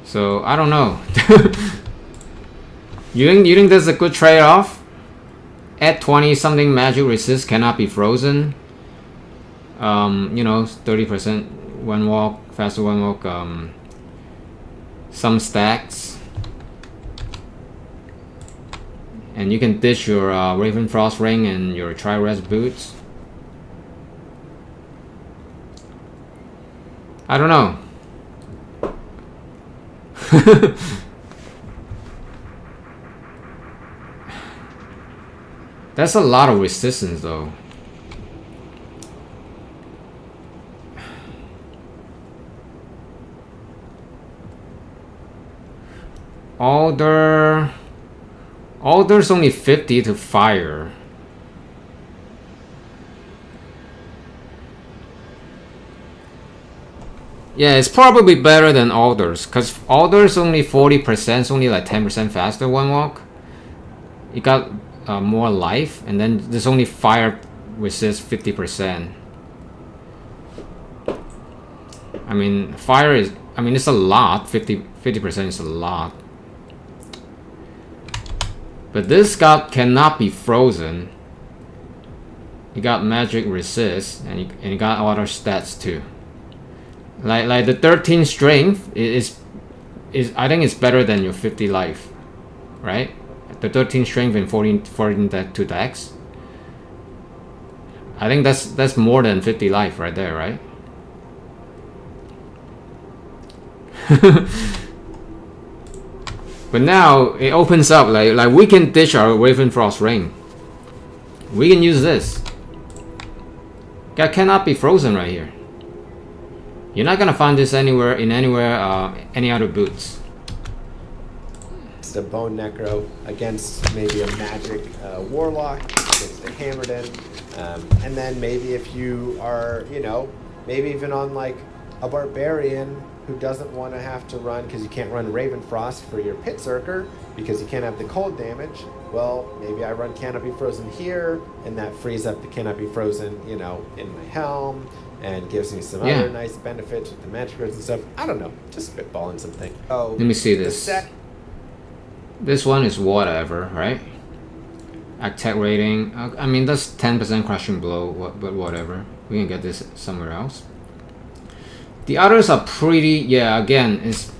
So, I don't know. You think this is a good trade-off? Add 20 something magic resist, cannot be frozen. You know, 30% one walk, faster one walk, some stacks. And you can ditch your Raven Frost ring and your tri-res boots. I don't know. That's a lot of resistance though. Alder's only 50 to fire. Yeah, it's probably better than Alder's, because Alder's only 40%, it's only like 10% faster one walk. You got more life, and then there's only fire resist 50%. I mean, fire is, I mean, it's a lot. 50% is a lot. But this cannot be frozen. You got magic resist, and you got other stats too. Like the 13 strength is I think it's better than your 50 life, right? The 13 strength and 14 to dex. I think that's more than 50 life right there, right? But now it opens up, like we can ditch our Raven Frost ring. We can use this. That cannot be frozen right here. You're not gonna find this any other boots. It's a bone necro against maybe a magic warlock against a hammered in, and then maybe if you are, you know, maybe even on like a barbarian who doesn't want to have to run because you can't run Ravenfrost for your Pit Circer because you can't have the cold damage. Well, maybe I run Canopy Frozen here, and that frees up the Canopy Frozen, you know, in my helm, and gives me some other nice benefits with the magic grids and stuff. I don't know, just spitballing something. Oh, let me see this. This one is whatever, right? Attack rating. I mean, that's 10% crushing blow, but whatever. We can get this somewhere else. The others are pretty, yeah, again, it's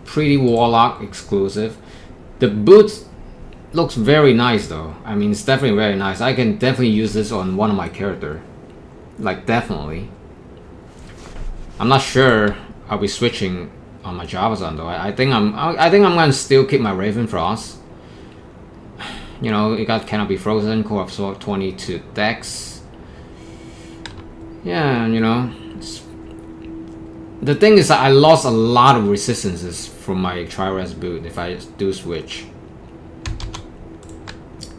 pretty Warlock exclusive. The boot looks very nice though. I mean, it's definitely very nice. I can definitely use this on one of my character. Like, definitely. I'm not sure I'll be switching on my Javazon though. I think I'm gonna still keep my Ravenfrost. You know, it got Canopy Frozen, Core Absorb 22 Dex. Yeah, you know. The thing is that I lost a lot of resistances from my Tri-Res boot if I do switch.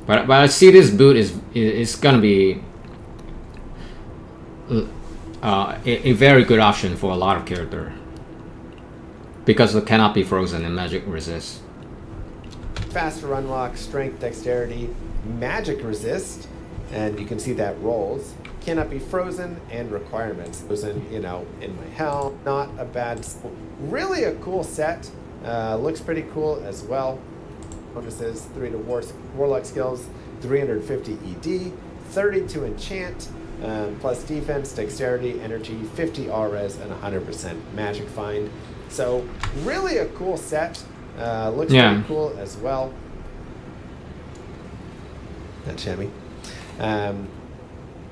But I see this boot is gonna be a very good option for a lot of character because it cannot be frozen and magic resist. Faster unlock, strength, dexterity, magic resist, and you can see that rolls. Cannot be frozen, and requirements. Frozen, you know, in my helm. Not a bad, really a cool set. Looks pretty cool as well. Bonuses: 3 to Warlock skills, 350 ED, 30 to enchant, plus defense, dexterity, energy, 50 RS, and 100% magic find. So really a cool set. Looks pretty cool as well. That chamois.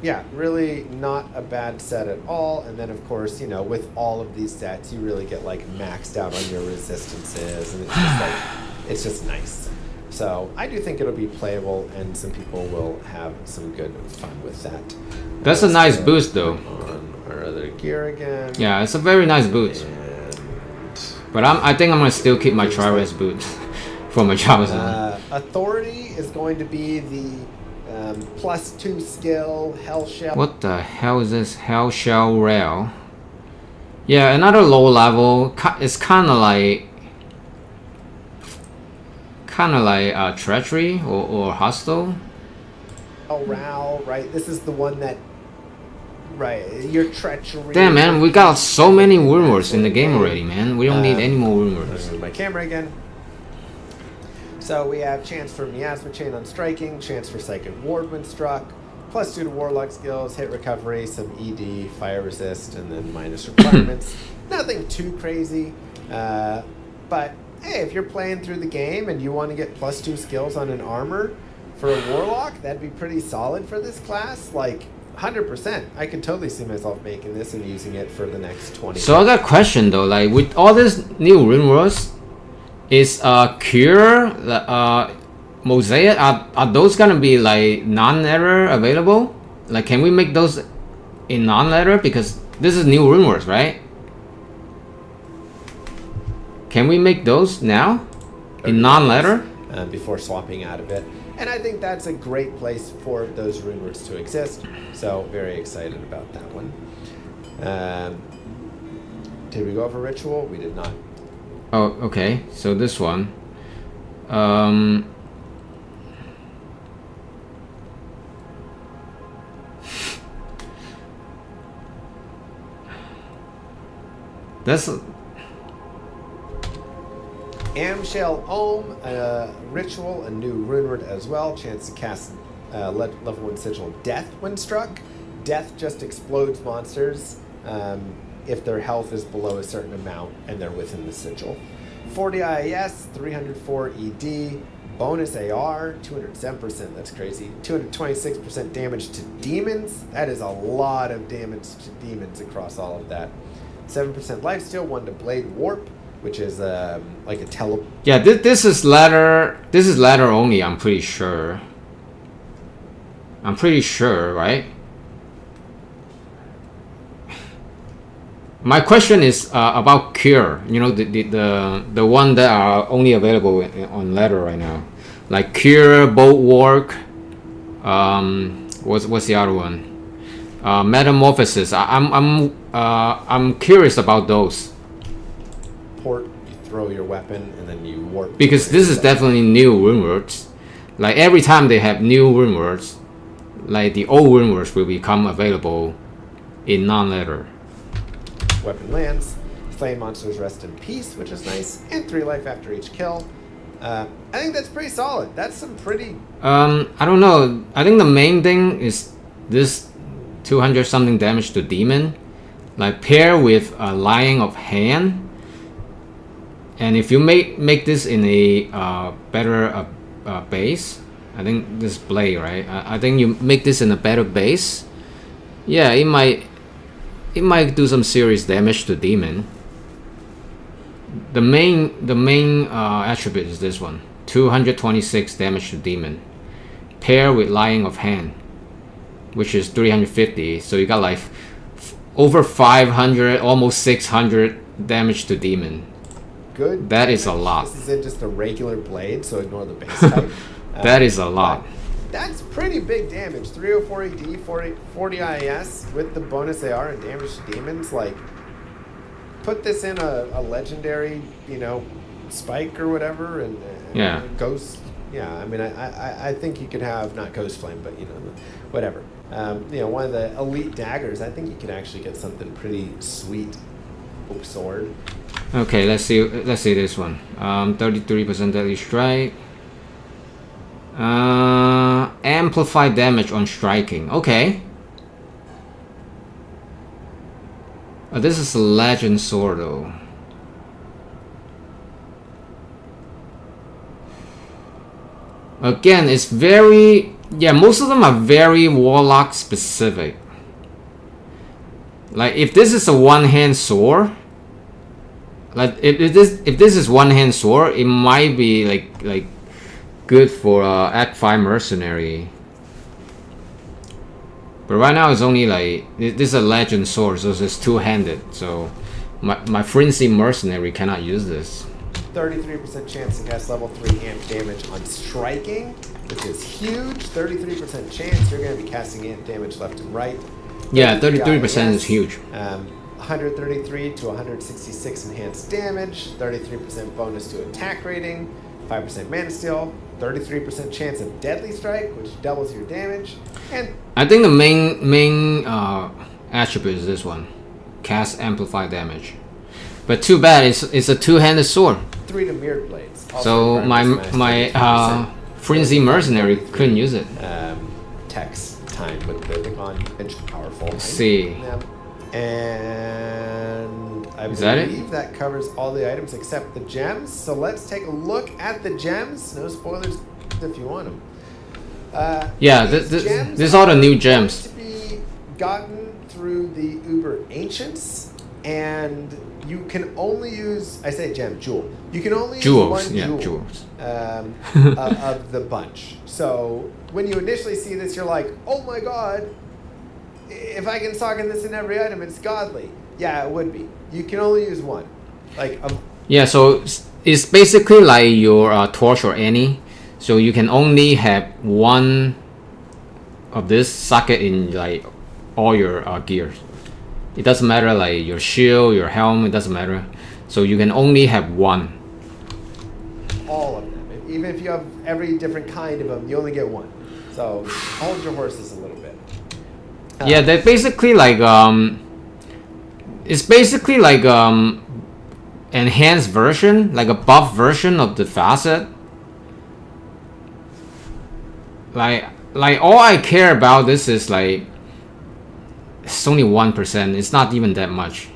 Yeah, really not a bad set at all. And then, of course, you know, with all of these sets, you really get like maxed out on your resistances, and it's just like, it's just nice. So I do think it'll be playable, and some people will have some good fun with that. That's a nice boost, though. On our other gear again. Yeah, it's a very nice boot. But I think I'm gonna still keep my Tri-Res boot for my Javazon. Authority is going to be the +2 skill Hell Shell. What the hell is this? Hell Shell Rail. Yeah, another low level. It's kind of like treachery or hostile. Ral, right? This is the one that, right? Your treachery. Damn, man, we got so many rumors in the game already, man. We don't need any more rumors. My camera again. So we have chance for Miasma Chain on striking, chance for Psychic Ward when struck, +2 to Warlock skills, hit recovery, some ED, fire resist, and then minus requirements. Nothing too crazy, but hey, if you're playing through the game and you want to get +2 skills on an armor for a Warlock, that'd be pretty solid for this class. Like 100%, I could totally see myself making this and using it for the next 20. So I got a question though, like with all this new rumors. Is Cure, Mosaic, are those gonna be like non-letter available? Like, can we make those in non-letter? Because this is new rumors, right? Can we make those now in non-letter? Before swapping out of it. And I think that's a great place for those rumors to exist. So very excited about that one. Did we go over ritual? We did not. Oh, okay. So this one. That's Amshel Ohm, ritual, a new rune word as well. Chance to cast level 1 sigil Death when struck. Death just explodes monsters if their health is below a certain amount and they're within the sigil. 40 IAS, 304 ED, bonus AR, 207%, that's crazy. 226% damage to demons. That is a lot of damage to demons across all of that. 7% lifesteal, 1 to blade warp, which is like a tele. Yeah, this is ladder. This is ladder only. I'm pretty sure. Right? My question is about Cure. You know, the one that are only available on ladder right now, like Cure, Bulwark. What's the other one? Metamorphosis. I'm curious about those. Port, you throw your weapon, and then you warp. Because this is definitely new runewords. Like every time they have new runewords, like the old runewords will become available in non-letter. Weapon lands. Slain monsters rest in peace, which is nice, and 3 life after each kill. I think that's pretty solid. That's some pretty. I don't know. I think the main thing is this 200 something damage to demon, like pair with a lying of hand. And if you make this in a better base, I think this blade, right? I think you make this in a better base. Yeah, it might do some serious damage to demon. The main attribute is this one: 226 damage to demon, pair with lying of hand, which is 350. So you got like over 500, almost 600 damage to demon. Good. That is a lot. This isn't just a regular blade, so ignore the base type. That is a lot. That's pretty big damage. 304 AD, 40 IS with the bonus AR and damage to demons. Like, put this in a legendary, spike or whatever, and Yeah. ghost. Yeah, I mean, I think you could have not ghost flame, but whatever. One of the elite daggers. I think you could actually get something pretty sweet. Oak sword. Okay, let's see this one. 33% deadly strike. Amplify damage on striking. Okay. This is a legend sword though. Again, it's very, most of them are very Warlock specific. Like if this is a one-hand sword, like if this is one-hand sword, it might be like good for Act 5 mercenary. But right now it's only like this is a legend sword, so it's two-handed. So my frenzy mercenary cannot use this. 33% chance to cast level 3 amp damage on striking, which is huge. 33% chance you're going to be casting amp damage left and right. Yeah, 33% is huge. 133 to 166 enhanced damage, 33% bonus to attack rating, 5% mana steal, 33% chance of deadly strike, which doubles your damage, and I think the main attribute is this one, cast amplify damage. But too bad it's a two-handed sword. 3 to mirrored blades. So my frenzy mercenary couldn't use it. Text time with the on edge powerful. Let's see. And I that believe that covers all the items except the gems. So let's take a look at the gems. No spoilers if you want them. Yeah, this is all the new gems. To be gotten through the Uber Ancients, and you can only use, I say gem, jewel. You can only use one jewel jewels. Of the bunch. So when you initially see this, you're like, oh my god, if I can sock in this in every item, it's godly. Yeah, it would be. You can only use one. Yeah, so it's basically like your torch or any. So you can only have one of this socket in like all your gears. It doesn't matter like your shield, your helm, it doesn't matter. So you can only have one. All of them. Even if you have every different kind of them, you only get one. So hold your horses a little bit. Yeah, they're basically like it's basically like enhanced version, like a buff version of the facet. Like all I care about this is like it's only 1%. It's not even that much,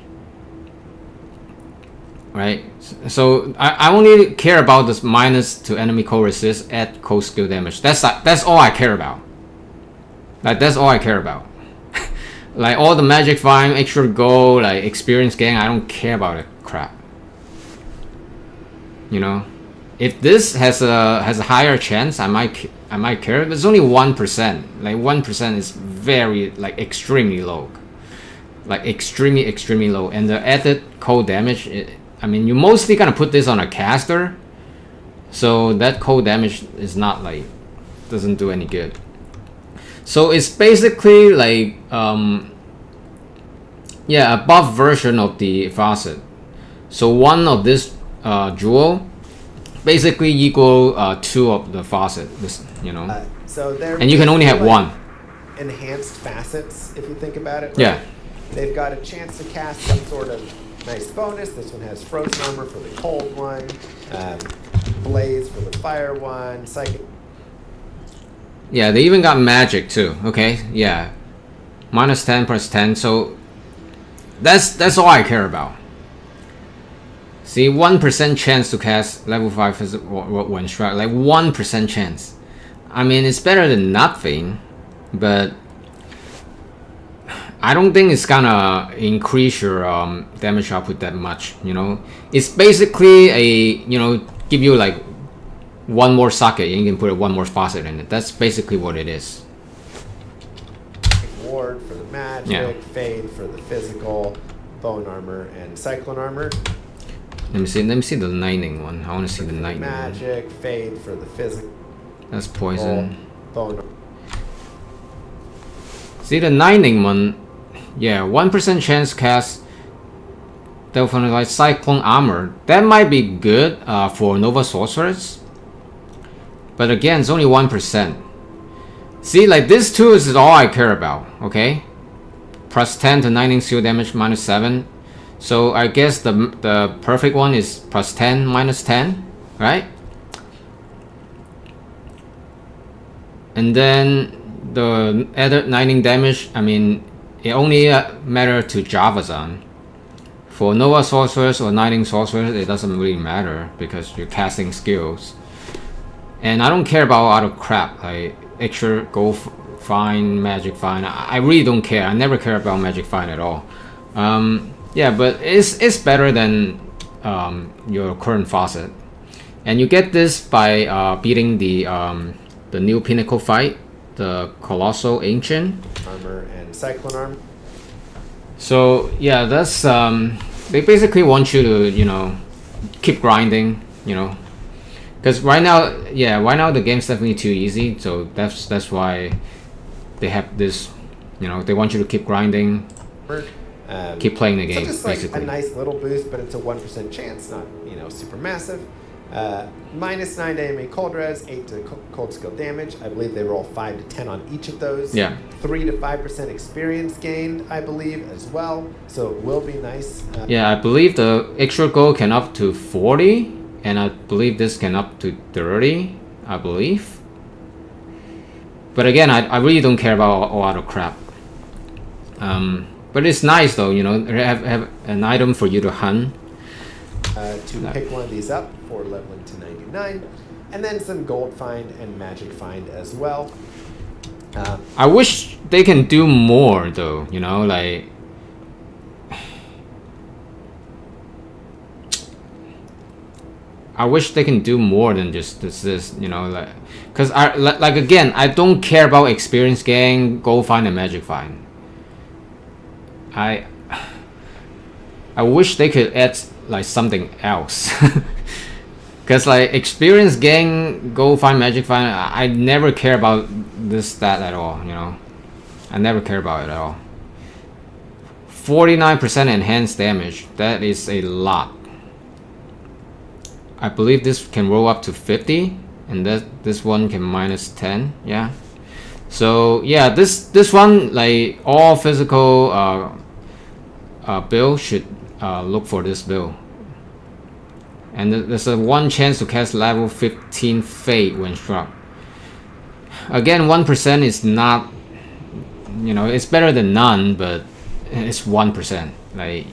right? So I only care about this minus to enemy cold resist, add cold skill damage. That's all I care about. Like that's all I care about. Like all the magic find, extra gold, like experience gain, I don't care about it. Crap. If this has a higher chance, I might care. But it's only 1%. Like 1% is very like extremely low. Like extremely low. And the added cold damage, I mean, you're mostly gonna put this on a caster, so that cold damage is not like doesn't do any good. So it's basically like yeah, a buff version of the faucet. So one of this jewel basically equal 2 of the faucet. This, you know. So they're and you can only have like 1. Enhanced facets, if you think about it. Right? Yeah. They've got a chance to cast some sort of nice bonus. This one has frozen armor for the cold one, blaze for the fire one, psychic. Yeah, they even got magic too. Okay, yeah, -10 +10. So that's all I care about. See, 1% chance to cast level 5 one strike, like 1% chance. I mean, it's better than nothing, but I don't think it's gonna increase your damage output that much. You know, it's basically a, you know, give you like 1 more socket and you can put 1 more faucet in it. That's basically what it is. Ward for the magic, Yeah. fade for the physical, bone armor, and cyclone armor. Let me see the lightning one. I want to see the lightning one. Magic, fade for the physical. That's poison. Bone. See the lightning one. Yeah, 1% chance cast definitely like cyclone armor. That might be good for Nova Sorceress. But again, it's only 1%. See, like this 2 is all I care about, okay? +10 to lightning seal damage, -7. So I guess the perfect one is +10, -10, right? And then the other lightning damage, I mean, it only matter to Javazan. For Nova Sorceress or Lightning Sorceress, it doesn't really matter because you're casting skills. And I don't care about other crap like extra gold fine, magic fine. I really don't care. I never care about magic fine at all. Yeah, but it's better than your current faucet. And you get this by beating the new pinnacle fight, the Colossal Ancient. Armor and cyclone arm. So yeah, that's they basically want you to, you know, keep grinding, you know, because right now the game's definitely too easy. So that's why they have this, you know, they want you to keep grinding, keep playing the game. So just like basically a nice little boost, but it's a 1% chance, not, you know, super massive. -9 to enemy cold res, 8 to cold skill damage. I believe they roll 5 to 10 on each of those. Yeah. 3 to 5% experience gained, I believe, as well. So it will be nice. Yeah, I believe the extra gold can up to 40, and I believe this can up to 30, I believe. But again, I really don't care about all other crap. But it's nice though, you know, have an item for you to hunt. To pick one of these up for leveling to 99, and then some gold find and magic find as well. I wish they can do more though, you know, like I wish they can do more than just this, you know, like, because like again, I don't care about experience gain, gold find, and magic find. I wish they could add like something else. Because like experience gain, gold find, magic find, I never care about this stat at all, you know. I never care about it at all. 49% enhanced damage, that is a lot. I believe this can roll up to 50, and this one can -10, yeah. So yeah, this one, like all physical build should look for this build. And there's a 1 chance to cast level 15 Fate when struck. Again, 1% is not, you know, it's better than none, but it's 1%. Like,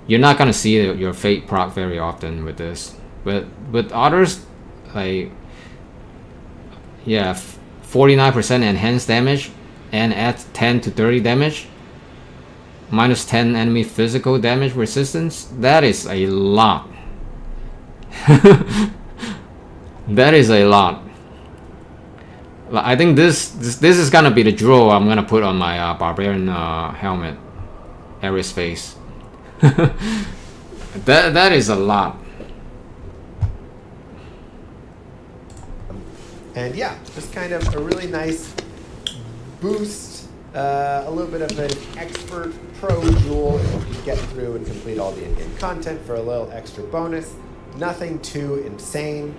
you're not gonna see your Fate proc very often with this. But with others, like, yeah, 49% enhanced damage and add 10 to 30 damage. -10 enemy physical damage resistance. That is a lot. That is a lot. I think this is gonna be the jewel I'm gonna put on my barbarian helmet, Ares face. That is a lot. And yeah, just kind of a really nice boost, a little bit of an expert pro jewel if you can get through and complete all the in-game content for a little extra bonus. Nothing too insane.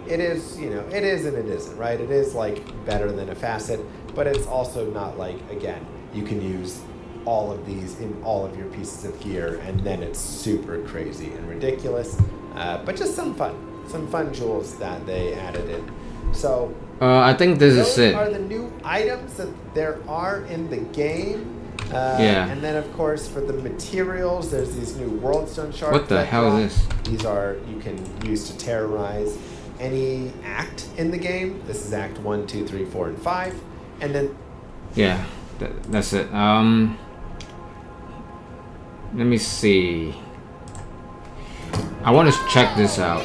It is, it is and it isn't, right? It is like better than a facet, but it's also not like, again, you can use all of these in all of your pieces of gear and then it's super crazy and ridiculous. But just some fun jewels that they added in. So I think this is it. Those are the new items that there are in the game. Yeah. And then, of course, for the materials, there's these new world stone shards. What the hell is this? These are you can use to terrorize any act in the game. This is Act 1, 2, 3, 4, and 5. And then... Yeah, that's it. Let me see. I want to check this out.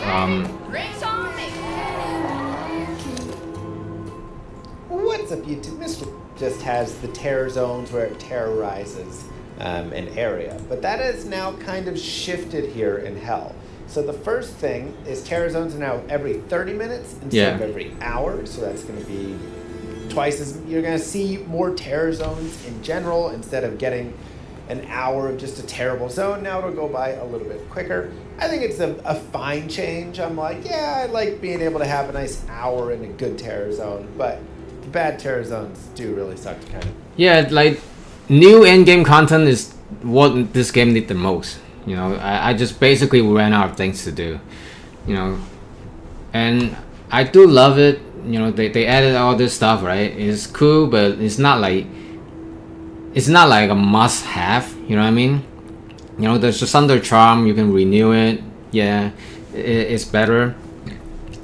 What's up, YouTube? Mr. just has the terror zones where it terrorizes an area. But that is now kind of shifted here in Hell. So the first thing is terror zones are now every 30 minutes instead of every hour. So that's going to be twice as... You're going to see more terror zones in general instead of getting an hour of just a terrible zone. Now it'll go by a little bit quicker. I think it's a fine change. I'm like, yeah, I like being able to have a nice hour in a good terror zone. But the bad terror zones do really suck to kind of... Yeah, like, new endgame content is what this game needs the most. I just basically ran out of things to do. And I do love it. They added all this stuff, right? It's cool, but it's not like a must-have. You know what I mean? There's just Thunder Charm. You can renew it. Yeah, it's better.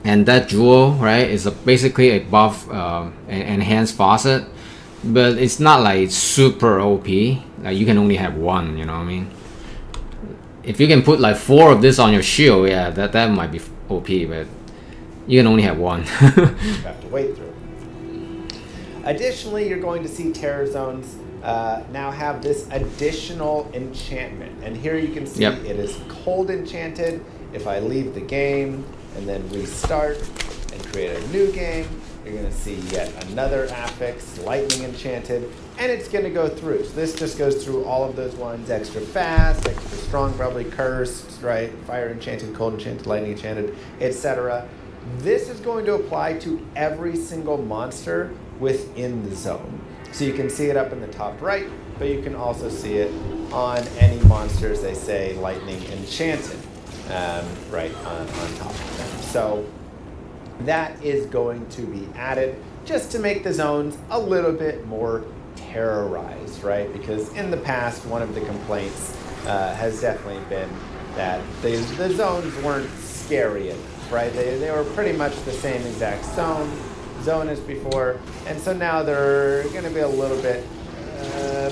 And that jewel, right, is basically a buff, enhanced faucet, but it's not like super OP. Like you can only have one. You know what I mean? If you can put like 4 of this on your shield, yeah, that might be OP, but you can only have one. You have to wait through. Additionally, you're going to see terror zones now have this additional enchantment. And here you can see it is cold enchanted. If I leave the game and then restart and create a new game, you're going to see yet another affix, lightning enchanted, and it's going to go through. So this just goes through all of those ones, extra fast, extra strong, probably cursed, right? Fire enchanted, cold enchanted, lightning enchanted, etc. This is going to apply to every single monster within the zone. So you can see it up in the top right, but you can also see it on any monsters they say lightning enchanted, right on top of them. So that is going to be added just to make the zones a little bit more terrorized, right? Because in the past, one of the complaints has definitely been that the zones weren't scary enough, right? They were pretty much the same exact zone as before, and so now they're going to be a little bit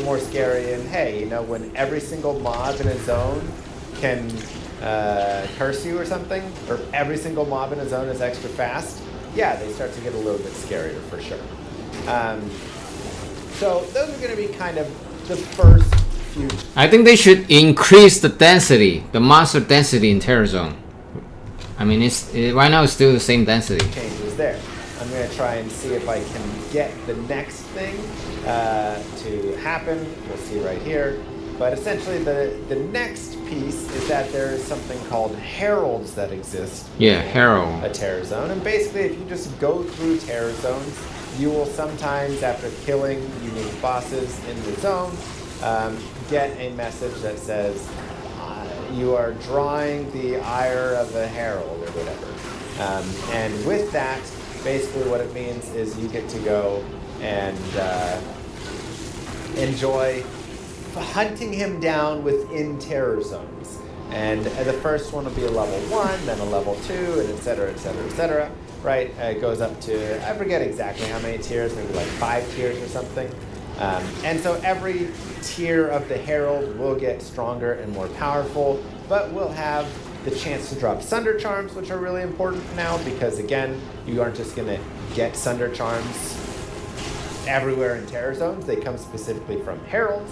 more scary. And hey, when every single mob in a zone can curse you or something, or every single mob in a zone is extra fast, yeah, they start to get a little bit scarier for sure. So those are going to be kind of the first few. I think they should increase the density, the monster density in Terror Zone. I mean, right now it's still the same density. Changes there. I'm going to try and see if I can get the next thing to happen. We'll see right here. But essentially, the next piece is that there is something called heralds that exist. Yeah, herald. A terror zone. And basically, if you just go through terror zones, you will sometimes, after killing unique bosses in the zone, get a message that says, you are drawing the ire of a herald or whatever. And with that, basically what it means is you get to go and enjoy hunting him down within terror zones. And the first one will be a level 1, then a level 2, and et cetera, et cetera, et cetera. Right? It goes up to, I forget exactly how many tiers, maybe like 5 tiers or something. And so every tier of the Herald will get stronger and more powerful, but will have the chance to drop Sunder Charms, which are really important now, because again, you aren't just going to get Sunder Charms everywhere in Terror Zones. They come specifically from Heralds.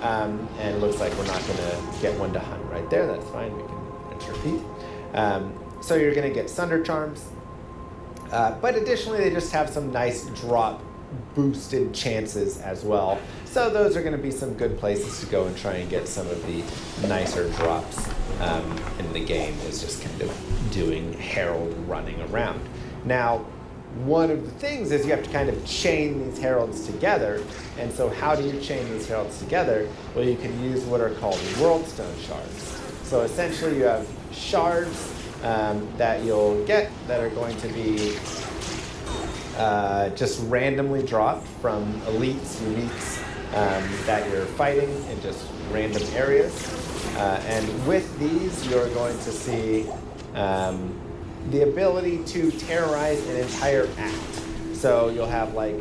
And it looks like we're not going to get one to hunt right there. That's fine. We can repeat. So you're going to get Sunder Charms. But additionally, they just have some nice drop boosted chances as well. So those are going to be some good places to go and try and get some of the nicer drops in the game, is just kind of doing Herald running around. Now, one of the things is you have to kind of chain these heralds together. And so how do you chain these heralds together? Well, you can use what are called worldstone shards. So essentially you have shards that you'll get that are going to be just randomly dropped from elites, uniques that you're fighting in just random areas. And with these, you're going to see the ability to terrorize an entire act. So you'll have like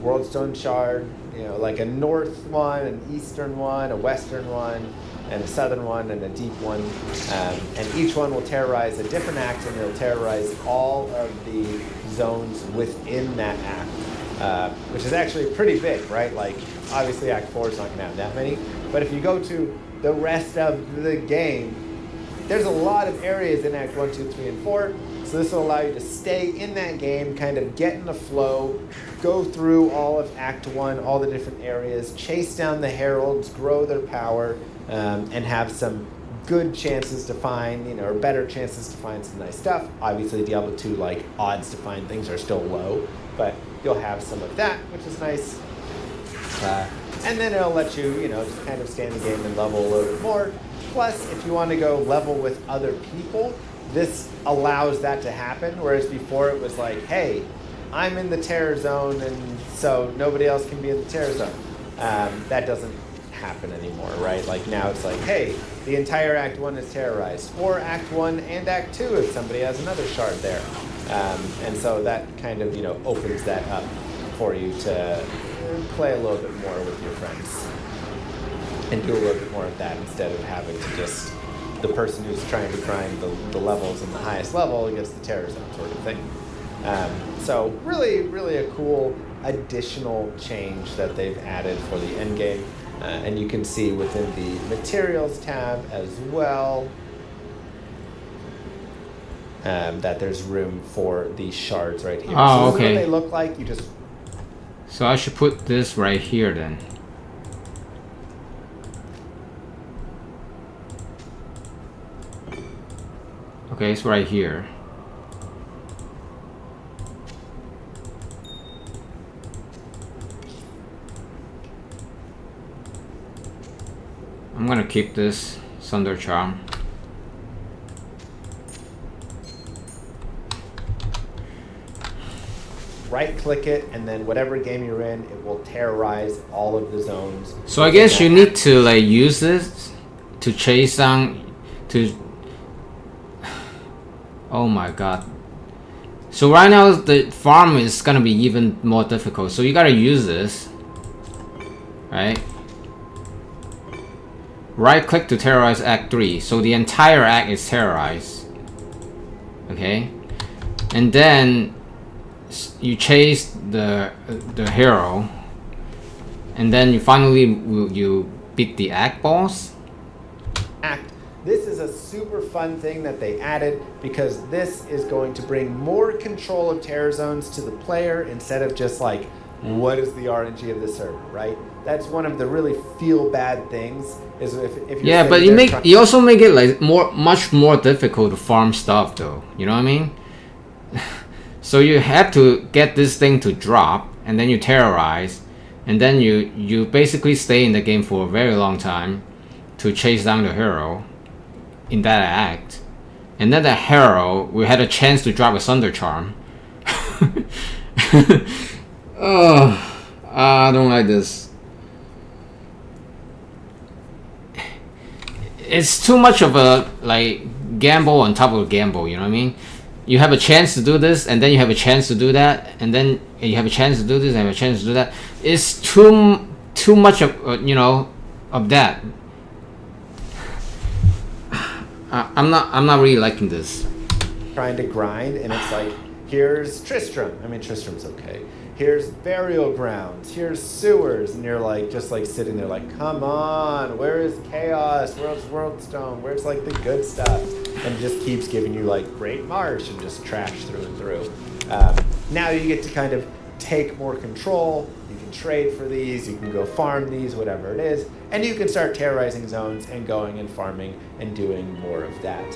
Worldstone Shard, you know, like a north one, an eastern one, a western one, and a southern one, and a deep one. And each one will terrorize a different act, and it'll terrorize all of the zones within that act, which is actually pretty big, right? Like, obviously Act 4 is not going to have that many, but if you go to the rest of the game, there's a lot of areas in Act 1, 2, 3, and 4, so this will allow you to stay in that game, kind of get in the flow, go through all of Act 1, all the different areas, chase down the heralds, grow their power, and have some good chances to find, you know, or better chances to find some nice stuff. Obviously, Diablo 2, like, odds to find things are still low, but you'll have some of that, which is nice. And then it'll let you, you know, just kind of stay in the game and level a little bit more. Plus, if you want to go level with other people, this allows that to happen, whereas before it was like, hey, I'm in the terror zone, and so nobody else can be in the terror zone. That doesn't happen anymore, right? Like now it's like, hey, the entire Act 1 is terrorized, or Act 1 and Act 2 if somebody has another shard there. And so that kind of, you know, opens that up for you to play a little bit more with your friends and do a little bit more of that instead of having to just, the person who's trying to grind the levels in the highest level gets the terror zone sort of thing. So really, really a cool additional change that they've added for the end game. And you can see within the materials tab as well that there's room for these shards right here. Oh, so this okay. is what they look like. You just... So I should put this right here then. Okay, it's right here. I'm gonna keep this Thunder Charm. right click it, and then whatever game you're in, it will terrorize all of the zones. So I guess you need to like use this to chase down to... Oh my god. So right now the farm is gonna be even more difficult, so you gotta use this, right? Right click to terrorize Act 3, so the entire act is terrorized. Okay? And then you chase the hero, and then you finally you beat the act boss. This is a super fun thing that they added because this is going to bring more control of terror zones to the player instead of just like, what is the RNG of the server, right? That's one of the really feel bad things is if you're... Yeah, but you also make it like much more difficult to farm stuff though, you know what I mean? So you have to get this thing to drop, and then you terrorize, and then you basically stay in the game for a very long time to chase down the hero in that act, and then the hero we had a chance to drop a Thunder Charm. Oh, I don't like this. It's too much of a like gamble on top of a gamble, you know what I mean? You have a chance to do this, and then you have a chance to do that, and then you have a chance to do this, and have a chance to do that. It's too much of you know, of that. I'm not really liking this. Trying to grind, and it's like, here's Tristram. I mean, Tristram's okay. Here's burial grounds. Here's sewers, and you're like just like sitting there, like, come on, where is chaos? Where's Worldstone? Where's like the good stuff? And it just keeps giving you like Great Marsh and just trash through and through. Now you get to kind of take more control. You can trade for these. You can go farm these, whatever it is, and you can start terrorizing zones and going and farming and doing more of that.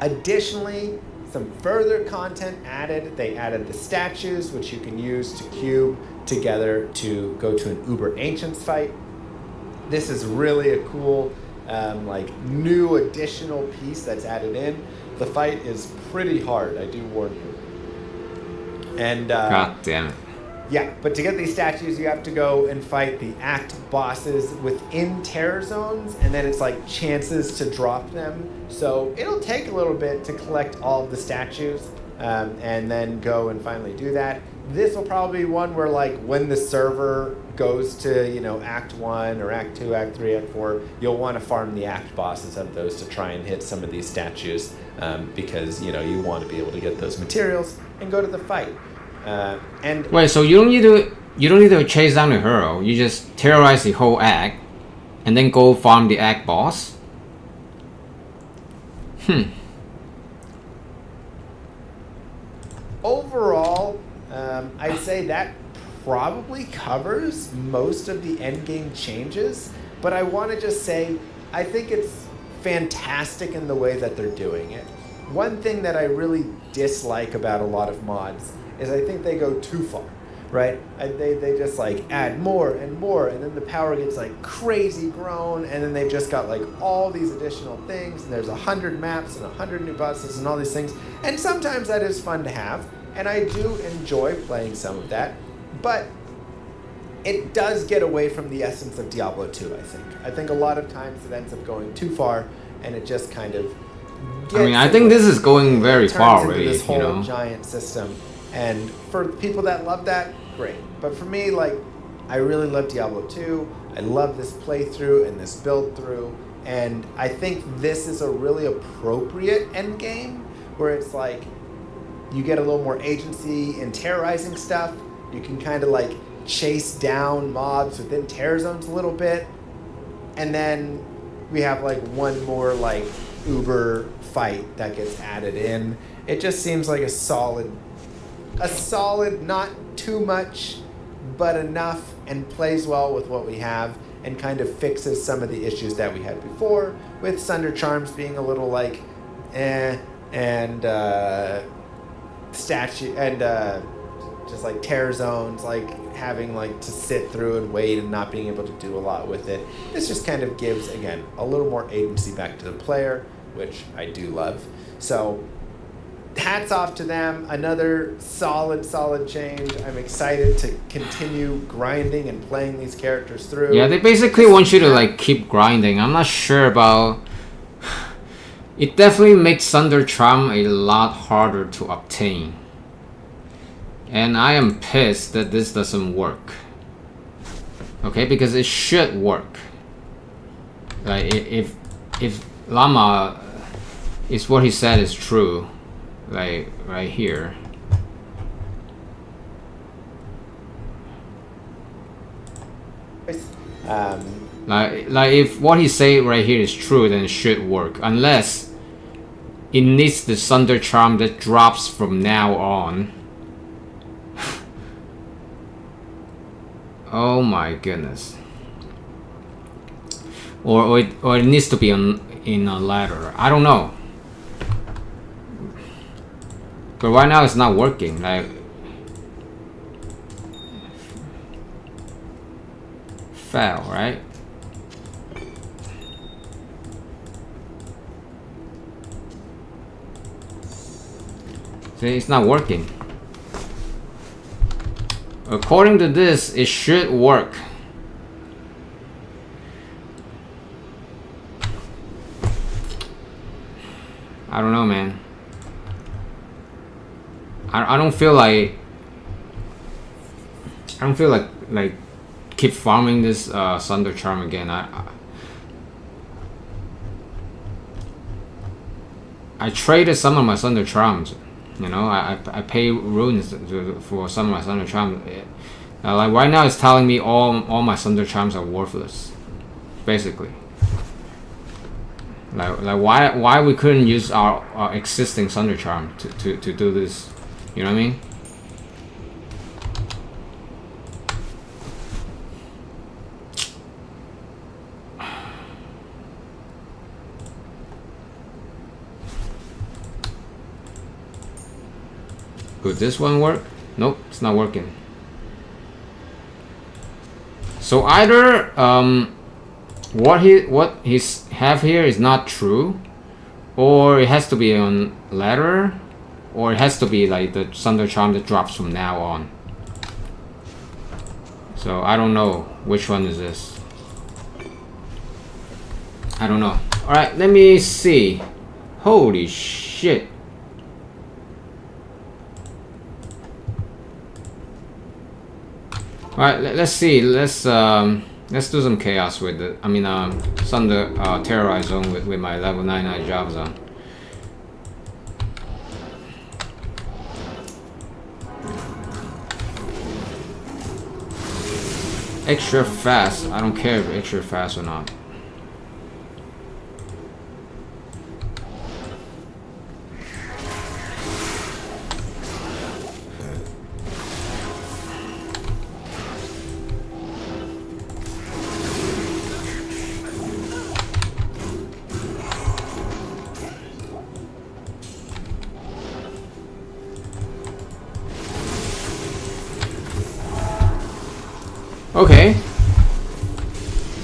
Additionally, some further content added. They added the statues, which you can use to cube together to go to an Uber Ancients fight. This is really a cool, like, new additional piece that's added in. The fight is pretty hard, I do warn you. And God damn it. yeah, but to get these statues, you have to go and fight the act bosses within terror zones, and then it's like chances to drop them. So it'll take a little bit to collect all of the statues, and then go and finally do that. This will probably be one where, like, when the server goes to, you know, Act 1 or Act 2, Act 3, Act 4, you'll want to farm the act bosses of those to try and hit some of these statues, because, you know, you want to be able to get those materials and go to the fight. And wait, so you don't need to chase down the hero. You just terrorize the whole act, and then go farm the act boss. Overall, I'd say that probably covers most of the endgame changes, but I want to just say I think it's fantastic in the way that they're doing it. One thing that I really dislike about a lot of mods is I think they go too far, right? They just like add more and more, and then the power gets like crazy grown, and then they've just got like all these additional things, and there's 100 maps and 100 new bosses and all these things, and sometimes that is fun to have, and I do enjoy playing some of that, but it does get away from the essence of Diablo 2, I think. I think a lot of times it ends up going too far, and it just kind of gets, I mean, I think this is going very far already, this whole you know. giant system. And for people that love that, great. But for me, like, I really love Diablo 2. I love this playthrough and this build through. And I think this is a really appropriate end game where it's like you get a little more agency in terrorizing stuff. You can kind of like chase down mobs within terror zones a little bit. And then we have like one more like Uber fight that gets added in. It just seems like a solid, not too much, but enough, and plays well with what we have, and kind of fixes some of the issues that we had before, with Sunder Charms being a little like, and statue, and just like terror zones, like having like to sit through and wait and not being able to do a lot with it. This just kind of gives, again, a little more agency back to the player, which I do love. So hats off to them. Another solid change. I'm excited to continue grinding and playing these characters through. Yeah, they basically want you to like keep grinding. I'm not sure about. It definitely makes Sunder Charm a lot harder to obtain. And I am pissed that this doesn't work. Okay, because it should work. Like if Llama is what he said is true, like right here. Like if what he say right here is true, then it should work. Unless it needs the Sunder Charm that drops from now on. Oh my goodness. Or it needs to be in a ladder. I don't know. But right now it's not working. Like fail, right? See, it's not working. According to this, it should work. I don't know, man. I don't feel like keep farming this Sunder Charm again. I traded some of my Sunder Charms. You know, I pay runes for some of my Sunder Charms. Like right now, it's telling me all my Sunder Charms are worthless, basically. Like why we couldn't use our existing Sunder Charm to do this? You know what I mean? Could this one work? Nope, it's not working. So either what he's have here is not true, or it has to be on ladder, or it has to be like the thunder charm that drops from now on. So I don't know which one is this. I don't know. Alright, let me see. Holy shit. Alright, let's see. Let's do some chaos with it. I mean, Thunder Terrorize Zone with my level 99 Java Zone. Extra fast. I don't care if extra fast or not. Okay.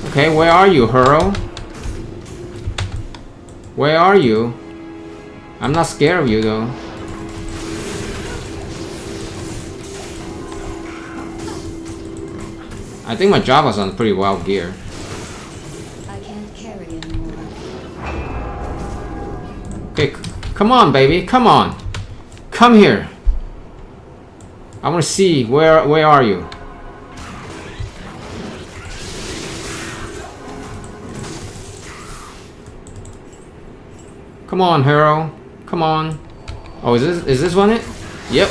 Okay, where are you, Hurl? Where are you? I'm not scared of you though. I think my Java's on pretty well gear. I can't carry anymore. Okay, come on, baby, come on. Come here. I want to see where are you? Come on, hero. Come on. Oh, is this one it? Yep.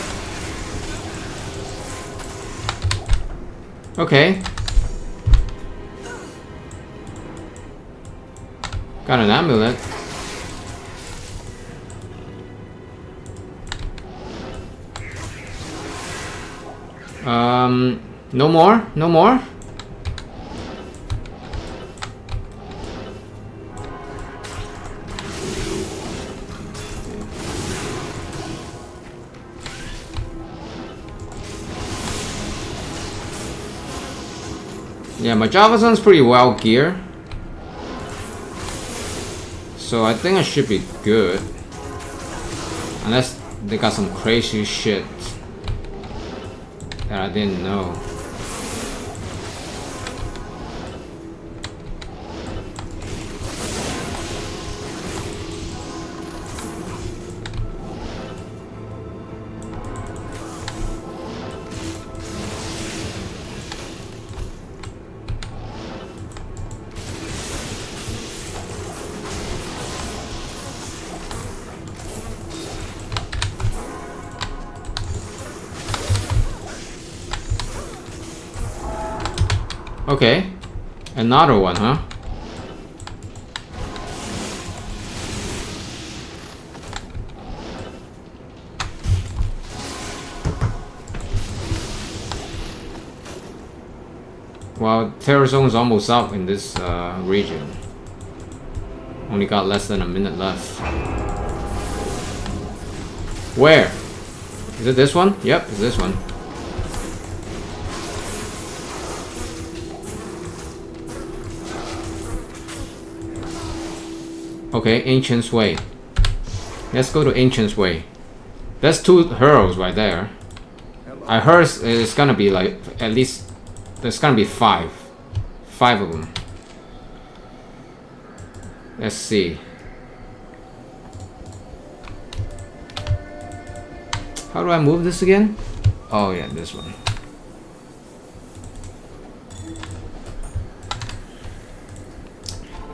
Okay. Got an amulet. No more? No more? Yeah, my Java Zone's pretty well geared. So I think I should be good. Unless they got some crazy shit that I didn't know. Okay, another one, huh? Well, Terror Zone's almost up in this region. Only got less than a minute left. Where? Is it this one? Yep, it's this one. Okay, Ancient's Way. Let's go to Ancient's Way. That's two heroes right there. I heard it's gonna be like, at least, there's gonna be five. Five of them. Let's see. How do I move this again? Oh yeah, this one.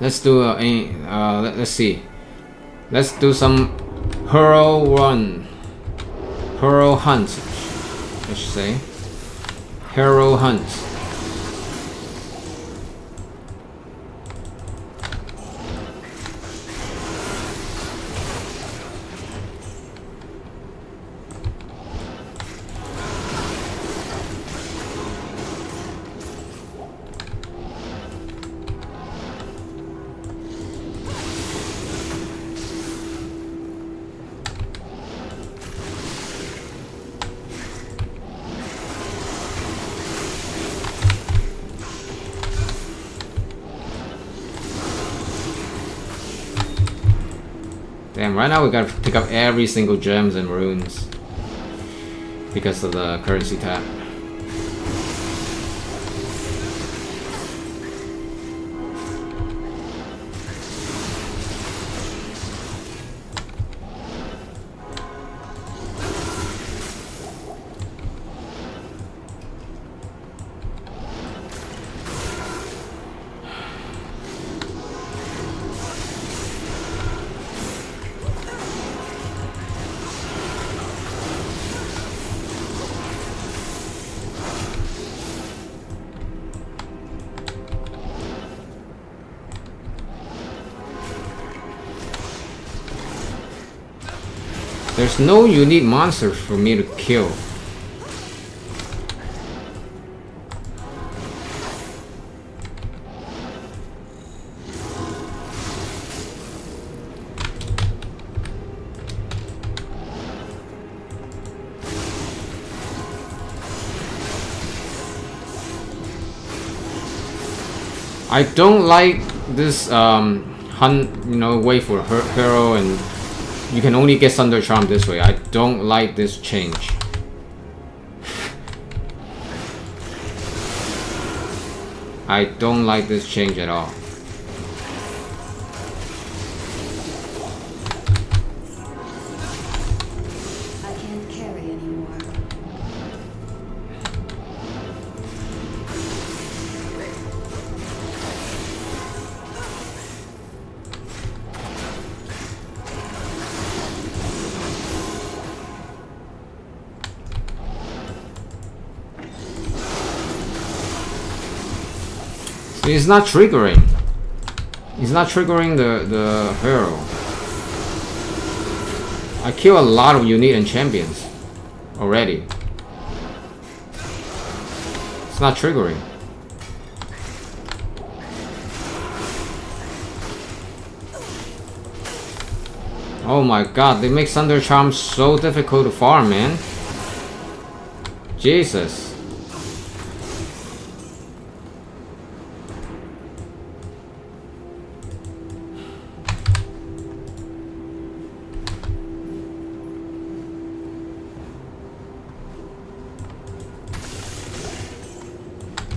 Let's do let's see. Let's do some hurl run. Hurl hunt, I should say. Hero hunt. Damn, right now we gotta pick up every single gems and runes because of the currency tab. There's no unique monsters for me to kill. I don't like this hunt, you know, wait for hero and you can only get Thunder Charm this way. I don't like this change. I don't like this change at all. I can't carry anymore. It's not triggering. It's not triggering the hero. I kill a lot of unit and champions already. It's not triggering. Oh my god, they make Thunder Charm so difficult to farm, man. Jesus.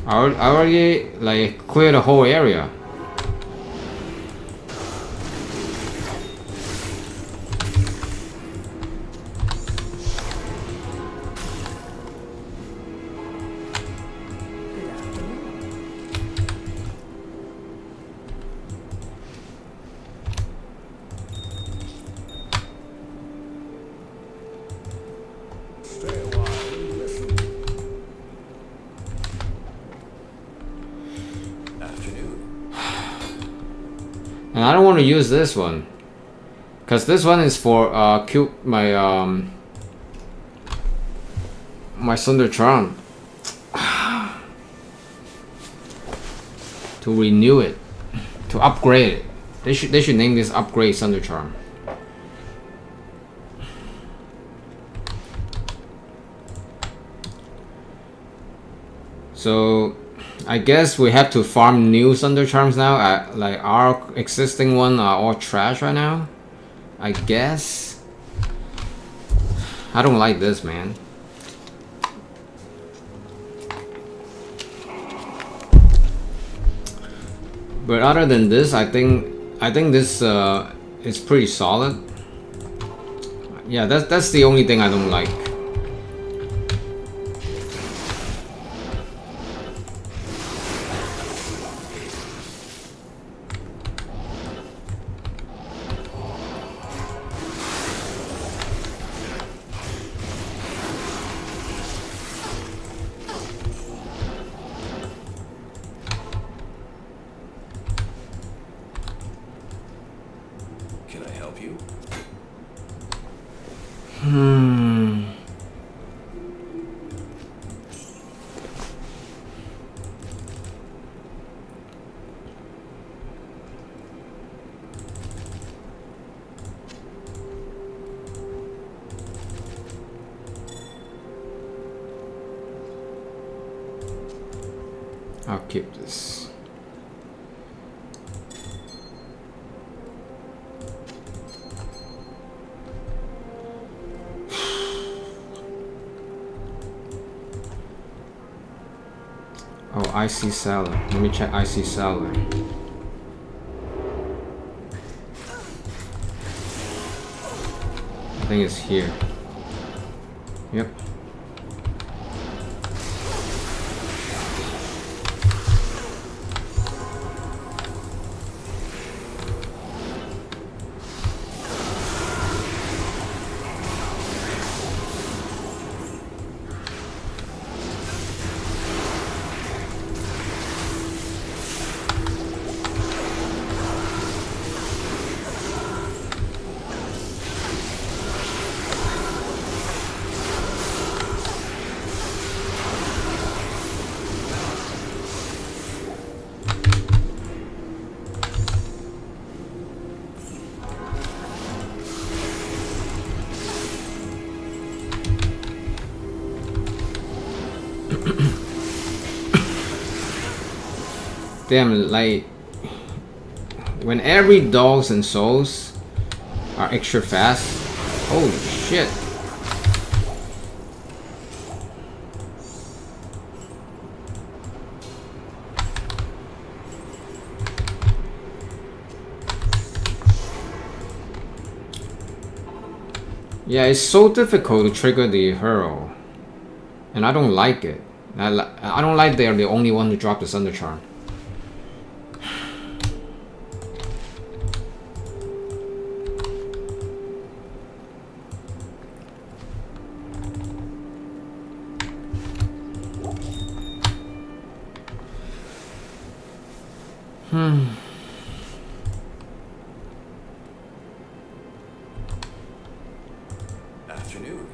I already like cleared the whole area. Stay a while and listen. Afternoon. And I don't want to use this one, cause this one is for my my Thunder Charm to renew it, to upgrade it. They should name this upgrade Thunder Charm. So I guess we have to farm new Thunder Charms now. Like our existing one are all trash right now. I guess. I don't like this, man. But other than this, I think this is pretty solid. Yeah, that's the only thing I don't like. Can I help you? I'll keep this. Oh, IC cellar. Let me check IC cellar. I think it's here. Yep. Damn, like when every dogs and souls are extra fast. Holy shit. Yeah, it's so difficult to trigger the hurl. And I don't like it. I don't like they're the only one to drop the Thunder Charm. Afternoon.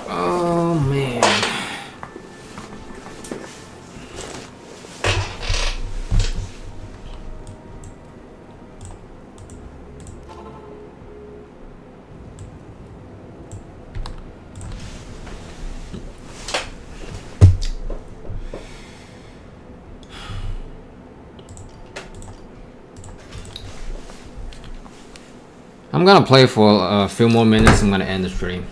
Oh man. I'm gonna play for a few more minutes. I'm gonna end the stream.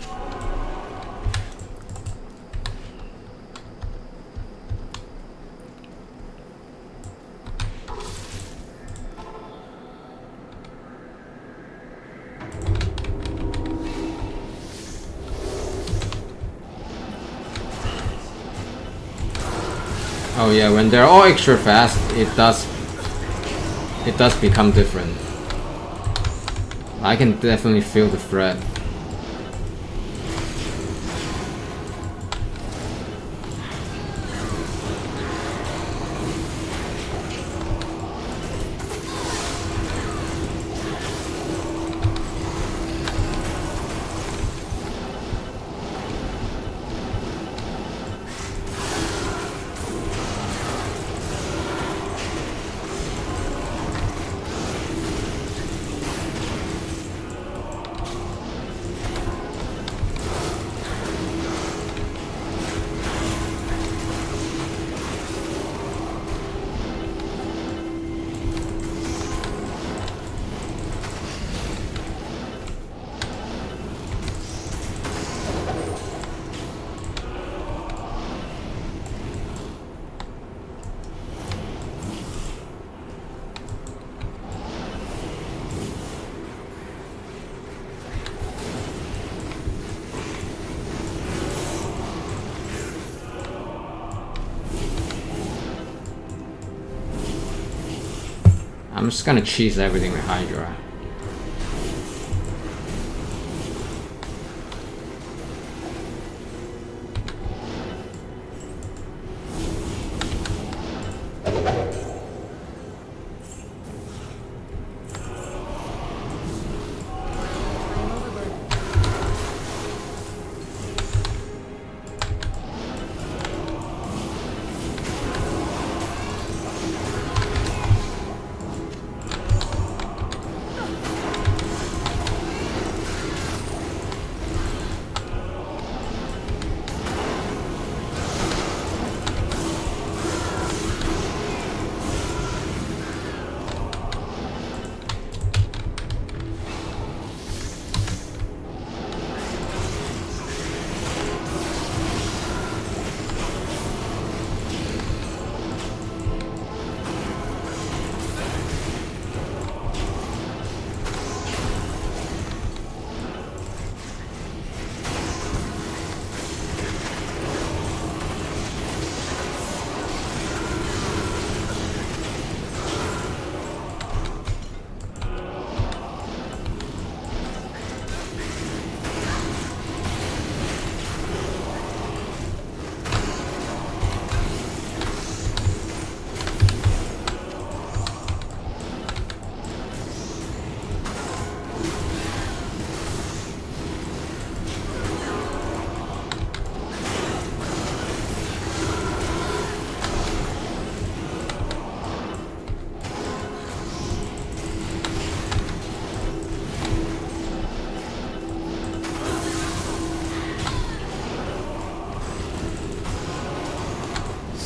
Oh yeah, when they're all extra fast, it does become different. I can definitely feel the threat. I'm just gonna cheese everything with Hydra.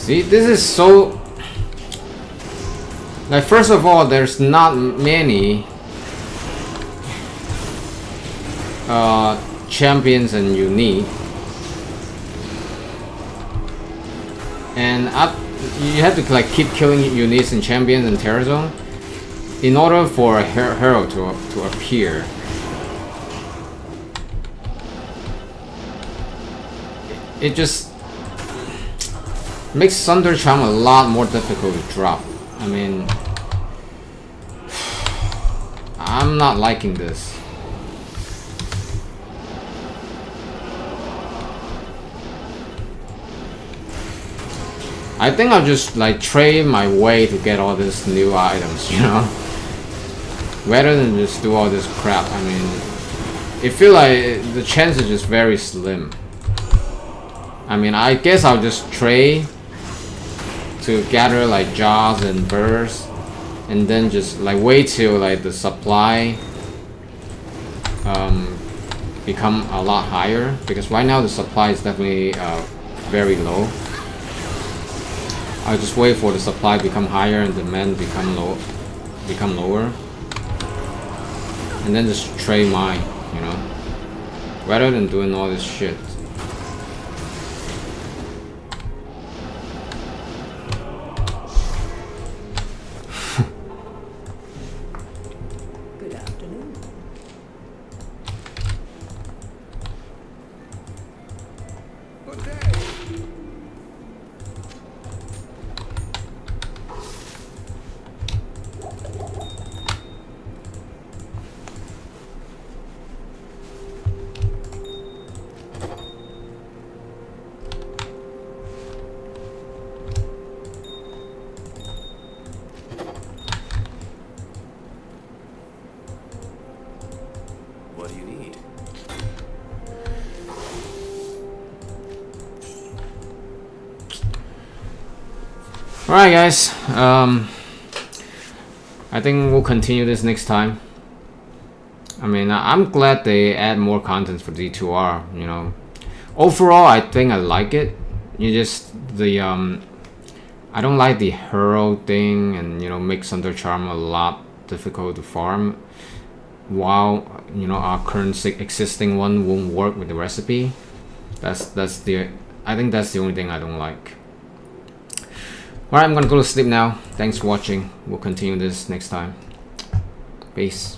See, this is so... Like, first of all, there's not many champions and unique. And you have to like keep killing uniques and champions in Terror Zone in order for a hero to appear. It just makes Thunder Charm a lot more difficult to drop. I mean, I'm not liking this. I think I'll just like trade my way to get all these new items, you know, rather than just do all this crap. I mean, it feels like the chance is just very slim. I mean, I guess I'll just trade to gather like jaws and bursts, and then just like wait till like the supply become a lot higher, because right now the supply is definitely very low. I'll just wait for the supply become higher and demand become lower, and then just trade mine, you know, rather than doing all this shit. Good afternoon. Good day. What do you need? Alright guys, I think we'll continue this next time. I mean, I'm glad they add more content for D2R, you know. Overall, I think I like it. You just, I don't like the hero thing, and, you know, makes Thunder Charm a lot difficult to farm, while, you know, our current existing one won't work with the recipe. I think that's the only thing I don't like. Alright, I'm gonna go to sleep now. Thanks for watching. We'll continue this next time. Peace.